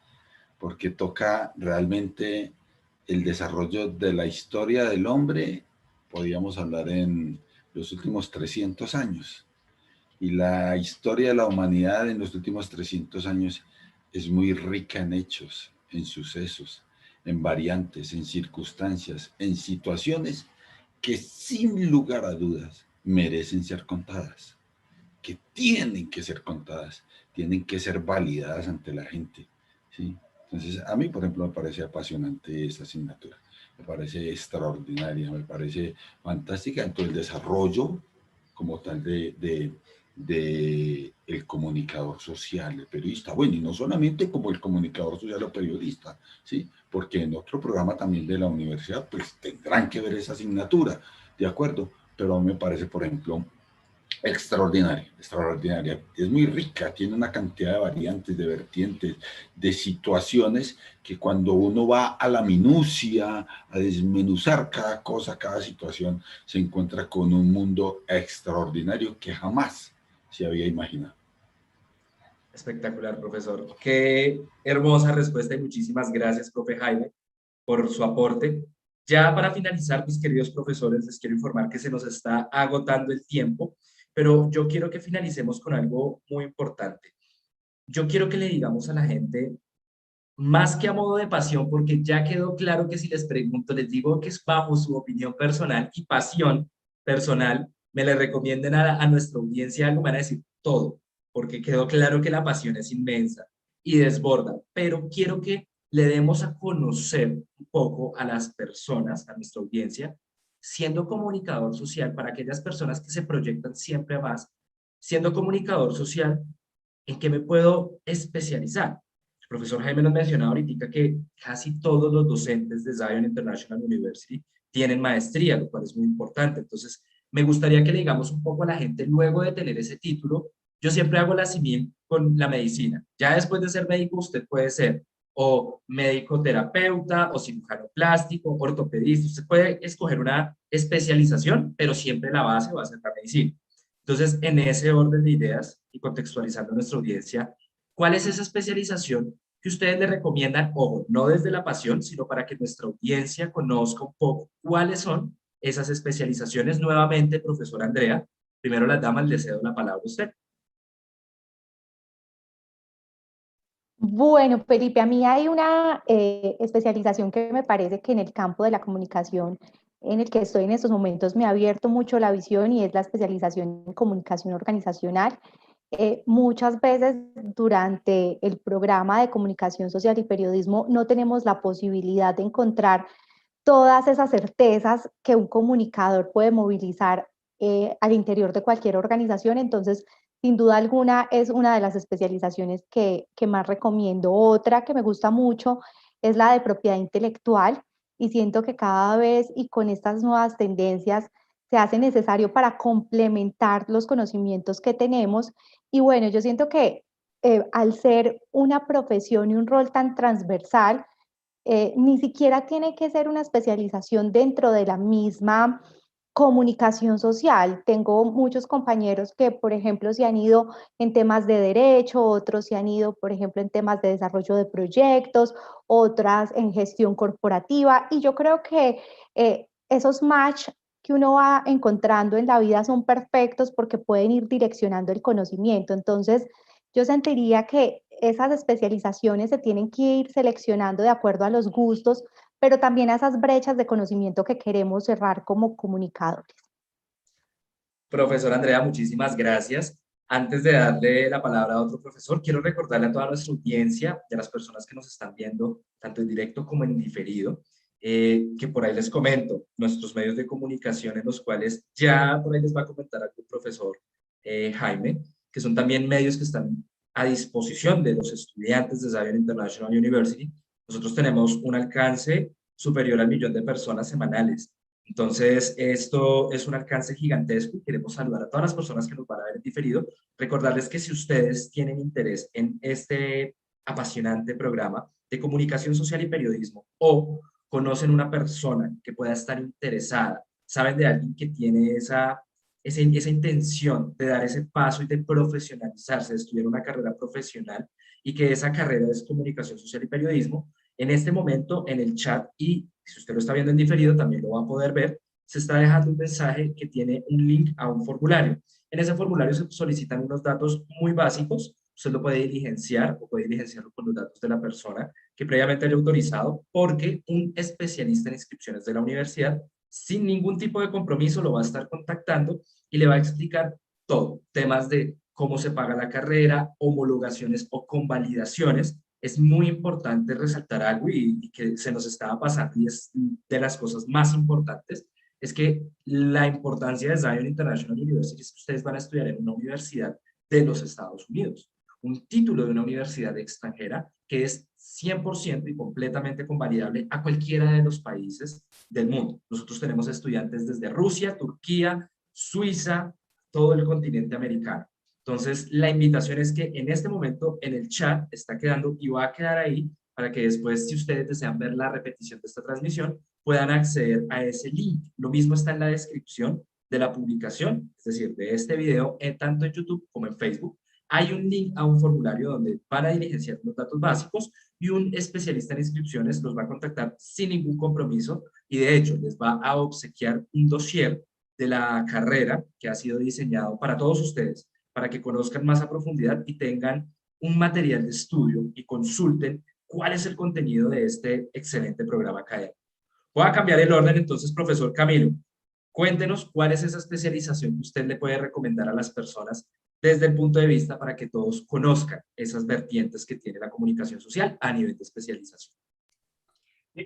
porque toca realmente el desarrollo de la historia del hombre, podríamos hablar en los últimos 300 años. Y la historia de la humanidad en los últimos 300 años es muy rica en hechos, en sucesos, en variantes, en circunstancias, en situaciones que sin lugar a dudas merecen ser contadas, que tienen que ser contadas, tienen que ser validadas ante la gente, ¿sí? Entonces, a mí, por ejemplo, me parece apasionante esta asignatura, me parece extraordinaria, me parece fantástica en todo el desarrollo como tal de el comunicador social, el periodista. Bueno, y no solamente como el comunicador social o periodista, ¿sí? Porque en otro programa también de la universidad, pues tendrán que ver esa asignatura, ¿de acuerdo? Pero a mí me parece, por ejemplo, extraordinaria, extraordinaria. Es muy rica, tiene una cantidad de variantes, de vertientes, de situaciones que cuando uno va a la minucia, a desmenuzar cada cosa, cada situación, se encuentra con un mundo extraordinario que jamás se había imaginado. Espectacular, profesor. Qué hermosa respuesta y muchísimas gracias, profe Jaime, por su aporte. Ya para finalizar, mis queridos profesores, les quiero informar que se nos está agotando el tiempo, pero yo quiero que finalicemos con algo muy importante. Yo quiero que le digamos a la gente, más que a modo de pasión, porque ya quedó claro que si les pregunto, les digo que es bajo su opinión personal y pasión personal, me le recomienden a nuestra audiencia algo, van a decir todo, porque quedó claro que la pasión es inmensa y desborda, pero quiero que le demos a conocer un poco a las personas, a nuestra audiencia, siendo comunicador social para aquellas personas que se proyectan siempre a más, siendo comunicador social, ¿en qué me puedo especializar? El profesor Jaime nos mencionaba ahorita que casi todos los docentes de Zion International University tienen maestría, lo cual es muy importante. Entonces, me gustaría que le digamos un poco a la gente, luego de tener ese título, yo siempre hago la simil con la medicina. Ya después de ser médico, usted puede ser o médico terapeuta, o cirujano plástico, ortopedista. Usted puede escoger una especialización, pero siempre la base va a ser la medicina. Entonces, en ese orden de ideas y contextualizando a nuestra audiencia, ¿cuál es esa especialización que ustedes le recomiendan? Ojo, no desde la pasión, sino para que nuestra audiencia conozca un poco cuáles son esas especializaciones. Nuevamente, profesora Andrea, primero las damas, le cedo la palabra a usted. Bueno, Felipe, a mí hay una especialización que me parece que en el campo de la comunicación en el que estoy en estos momentos me ha abierto mucho la visión y es la especialización en comunicación organizacional. Muchas veces durante el programa de comunicación social y periodismo no tenemos la posibilidad de encontrar todas esas certezas que un comunicador puede movilizar al interior de cualquier organización. Entonces, sin duda alguna, es una de las especializaciones que más recomiendo. Otra que me gusta mucho es la de propiedad intelectual y siento que cada vez y con estas nuevas tendencias se hace necesario para complementar los conocimientos que tenemos. Y bueno, yo siento que al ser una profesión y un rol tan transversal, ni siquiera tiene que ser una especialización dentro de la misma comunicación social. Tengo muchos compañeros que, por ejemplo, se han ido en temas de derecho, otros se han ido, por ejemplo, en temas de desarrollo de proyectos, otras en gestión corporativa, y yo creo que esos match que uno va encontrando en la vida son perfectos porque pueden ir direccionando el conocimiento. Entonces, yo sentiría que esas especializaciones se tienen que ir seleccionando de acuerdo a los gustos, pero también a esas brechas de conocimiento que queremos cerrar como comunicadores. Profesor Andrea, muchísimas gracias. Antes de darle la palabra a otro profesor, quiero recordarle a toda nuestra audiencia y a las personas que nos están viendo, tanto en directo como en diferido, que por ahí les comento nuestros medios de comunicación en los cuales ya por ahí les va a comentar algún profesor Jaime, que son también medios que están a disposición de los estudiantes de Zion International University. Nosotros tenemos un alcance superior al 1.000.000 de personas semanales. Entonces, esto es un alcance gigantesco y queremos saludar a todas las personas que nos van a ver en diferido. Recordarles que si ustedes tienen interés en este apasionante programa de comunicación social y periodismo o conocen una persona que pueda estar interesada, saben de alguien que tiene esa intención de dar ese paso y de profesionalizarse, de estudiar una carrera profesional y que esa carrera es comunicación social y periodismo, en este momento en el chat, y si usted lo está viendo en diferido también lo va a poder ver, se está dejando un mensaje que tiene un link a un formulario. En ese formulario se solicitan unos datos muy básicos, usted lo puede diligenciar o puede diligenciarlo con los datos de la persona que previamente haya autorizado, porque un especialista en inscripciones de la universidad, sin ningún tipo de compromiso, lo va a estar contactando y le va a explicar todo, temas de cómo se paga la carrera, homologaciones o convalidaciones. Es muy importante resaltar algo y que se nos estaba pasando y es de las cosas más importantes, es que la importancia de Zion International University es que ustedes van a estudiar en una universidad de los Estados Unidos, un título de una universidad extranjera que es 100% y completamente convalidable a cualquiera de los países del mundo. Nosotros tenemos estudiantes desde Rusia, Turquía, Suiza, todo el continente americano. Entonces, la invitación es que en este momento en el chat está quedando y va a quedar ahí para que después, si ustedes desean ver la repetición de esta transmisión, puedan acceder a ese link. Lo mismo está en la descripción de la publicación, es decir, de este video, tanto en YouTube como en Facebook. Hay un link a un formulario donde van a diligenciar los datos básicos y un especialista en inscripciones los va a contactar sin ningún compromiso y de hecho les va a obsequiar un dossier de la carrera que ha sido diseñado para todos ustedes, para que conozcan más a profundidad y tengan un material de estudio y consulten cuál es el contenido de este excelente programa académico. Voy a cambiar el orden entonces, profesor Camilo. Cuéntenos cuál es esa especialización que usted le puede recomendar a las personas desde el punto de vista para que todos conozcan esas vertientes que tiene la comunicación social a nivel de especialización.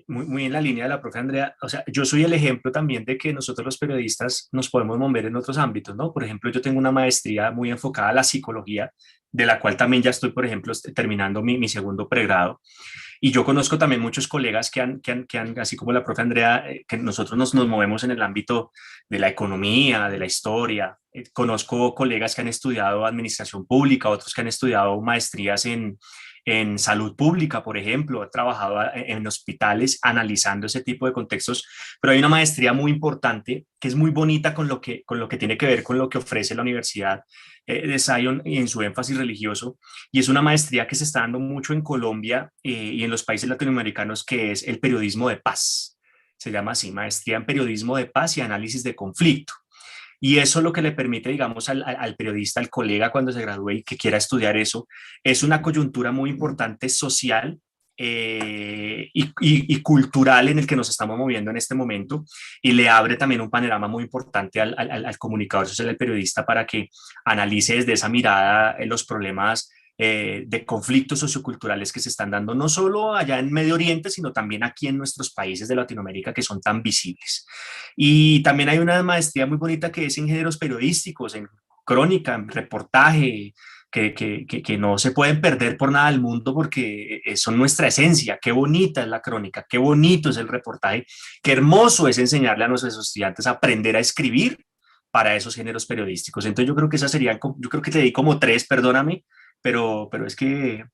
Muy en la línea de la profe Andrea, o sea, yo soy el ejemplo también de que nosotros los periodistas nos podemos mover en otros ámbitos, ¿no? Por ejemplo, yo tengo una maestría muy enfocada a la psicología, de la cual también ya estoy, por ejemplo, terminando mi segundo pregrado. Y yo conozco también muchos colegas que han así como la profe Andrea, que nosotros nos movemos en el ámbito de la economía, de la historia. Conozco colegas que han estudiado administración pública, otros que han estudiado maestrías en salud pública, por ejemplo, he trabajado en hospitales analizando ese tipo de contextos, pero hay una maestría muy importante que es muy bonita con lo que tiene que ver con lo que ofrece la Universidad de Zion en su énfasis religioso, y es una maestría que se está dando mucho en Colombia y en los países latinoamericanos, que es el periodismo de paz. Se llama así, maestría en periodismo de paz y análisis de conflicto. Y eso lo que le permite, digamos, al periodista, al colega cuando se gradúe y que quiera estudiar eso, es una coyuntura muy importante social y cultural en el que nos estamos moviendo en este momento, y le abre también un panorama muy importante al comunicador social, al periodista, para que analice desde esa mirada los problemas de conflictos socioculturales que se están dando no solo allá en Medio Oriente, sino también aquí en nuestros países de Latinoamérica, que son tan visibles. Y también hay una maestría muy bonita que es en géneros periodísticos, en crónica, en reportaje, que no se pueden perder por nada del mundo, porque son nuestra esencia. Qué bonita es la crónica, qué bonito es el reportaje, qué hermoso es enseñarle a nuestros estudiantes a aprender a escribir para esos géneros periodísticos. Entonces yo creo que esas serían, yo creo que te di como 3, perdóname, pero es que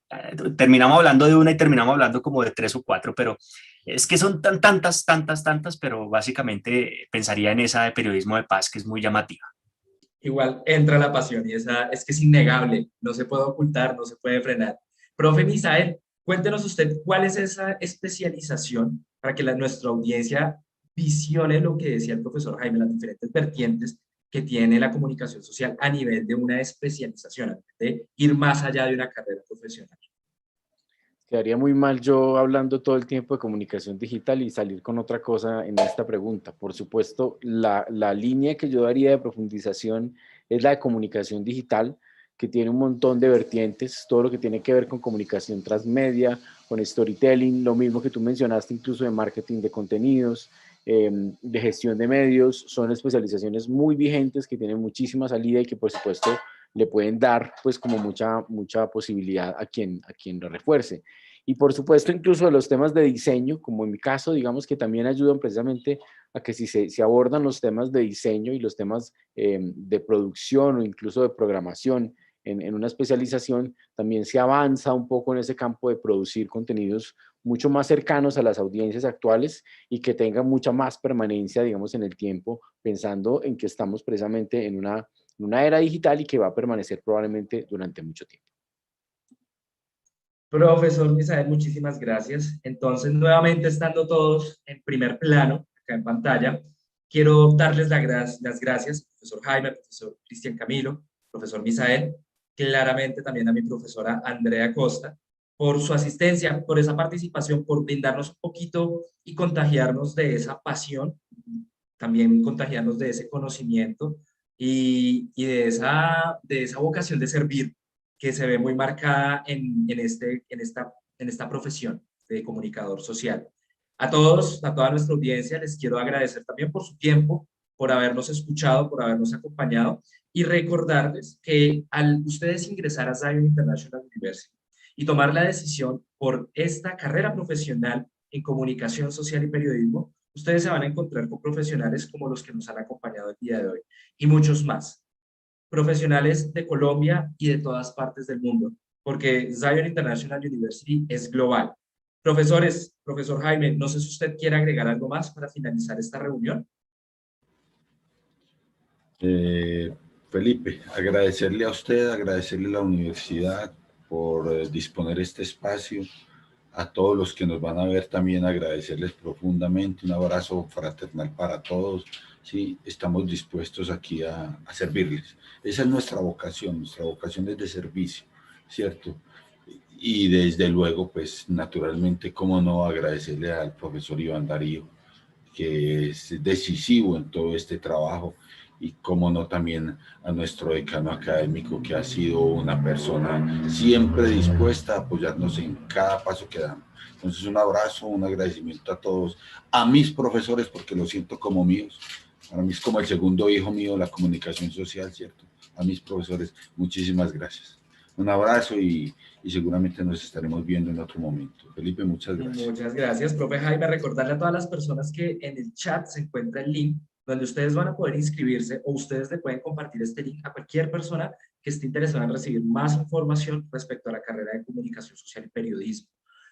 terminamos hablando de una y terminamos hablando como de 3 o 4, pero es que son tantas, pero básicamente pensaría en esa de periodismo de paz, que es muy llamativa. Igual entra la pasión y esa es que es innegable, no se puede ocultar, no se puede frenar. Profe Misael, cuéntenos usted cuál es esa especialización para que nuestra audiencia visione lo que decía el profesor Jaime, las diferentes vertientes que tiene la comunicación social a nivel de una especialización, a nivel de ir más allá de una carrera profesional. Quedaría muy mal yo hablando todo el tiempo de comunicación digital y salir con otra cosa en esta pregunta. Por supuesto, la línea que yo daría de profundización es la de comunicación digital, que tiene un montón de vertientes, todo lo que tiene que ver con comunicación transmedia, con storytelling, lo mismo que tú mencionaste incluso de marketing de contenidos, de gestión de medios, son especializaciones muy vigentes que tienen muchísima salida y que por supuesto le pueden dar pues como mucha posibilidad a quien lo refuerce. Y por supuesto incluso de los temas de diseño, como en mi caso, digamos que también ayudan precisamente a que si se abordan los temas de diseño y los temas de producción o incluso de programación en una especialización, también se avanza un poco en ese campo de producir contenidos mucho más cercanos a las audiencias actuales y que tengan mucha más permanencia, digamos, en el tiempo, pensando en que estamos precisamente en una era digital y que va a permanecer probablemente durante mucho tiempo. Profesor Misael, muchísimas gracias. Entonces, nuevamente estando todos en primer plano, acá en pantalla, quiero darles las gracias, profesor Jaime, profesor Cristian Camilo, profesor Misael, claramente también a mi profesora Andrea Costa, por su asistencia, por esa participación, por brindarnos un poquito y contagiarnos de esa pasión, también contagiarnos de ese conocimiento y de esa vocación de servir que se ve muy marcada en esta profesión de comunicador social. A todos, a toda nuestra audiencia, les quiero agradecer también por su tiempo, por habernos escuchado, por habernos acompañado y recordarles que al ustedes ingresar a Zion International University y tomar la decisión por esta carrera profesional en comunicación social y periodismo, ustedes se van a encontrar con profesionales como los que nos han acompañado el día de hoy y muchos más. Profesionales de Colombia y de todas partes del mundo, porque Zion International University es global. Profesores, profesor Jaime, no sé si usted quiere agregar algo más para finalizar esta reunión. Felipe, agradecerle a usted, agradecerle a la universidad por disponer este espacio, a todos los que nos van a ver también agradecerles profundamente, un abrazo fraternal para todos, sí, estamos dispuestos aquí a servirles. Esa es nuestra vocación es de servicio, ¿cierto? Y desde luego, pues naturalmente, cómo no agradecerle al profesor Iván Darío, que es decisivo en todo este trabajo, y cómo no también a nuestro decano académico, que ha sido una persona siempre dispuesta a apoyarnos en cada paso que damos. Entonces un abrazo, un agradecimiento a todos, a mis profesores, porque lo siento como míos, para mí es como el segundo hijo mío, la comunicación social, ¿cierto? A mis profesores, muchísimas gracias. Un abrazo y seguramente nos estaremos viendo en otro momento. Felipe, muchas gracias. Muchas gracias, profe Jaime. Recordarle a todas las personas que en el chat se encuentra el link donde ustedes van a poder inscribirse o ustedes le pueden compartir este link a cualquier persona que esté interesada en recibir más información respecto a la carrera de comunicación social y periodismo.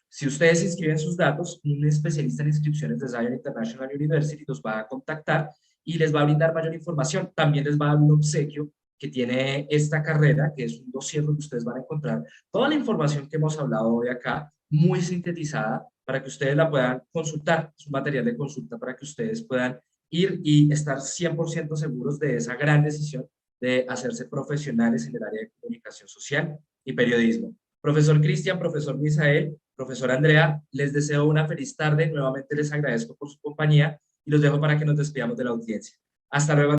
Si ustedes inscriben sus datos, un especialista en inscripciones de Zion International University los va a contactar y les va a brindar mayor información. También les va a dar un obsequio que tiene esta carrera, que es un dossier donde ustedes van a encontrar toda la información que hemos hablado hoy acá, muy sintetizada, para que ustedes la puedan consultar, es un material de consulta para que ustedes puedan ir y estar 100% seguros de esa gran decisión de hacerse profesionales en el área de comunicación social y periodismo. Profesor Cristian, profesor Misael, profesor Andrea, les deseo una feliz tarde, nuevamente les agradezco por su compañía y los dejo para que nos despidamos de la audiencia. Hasta luego.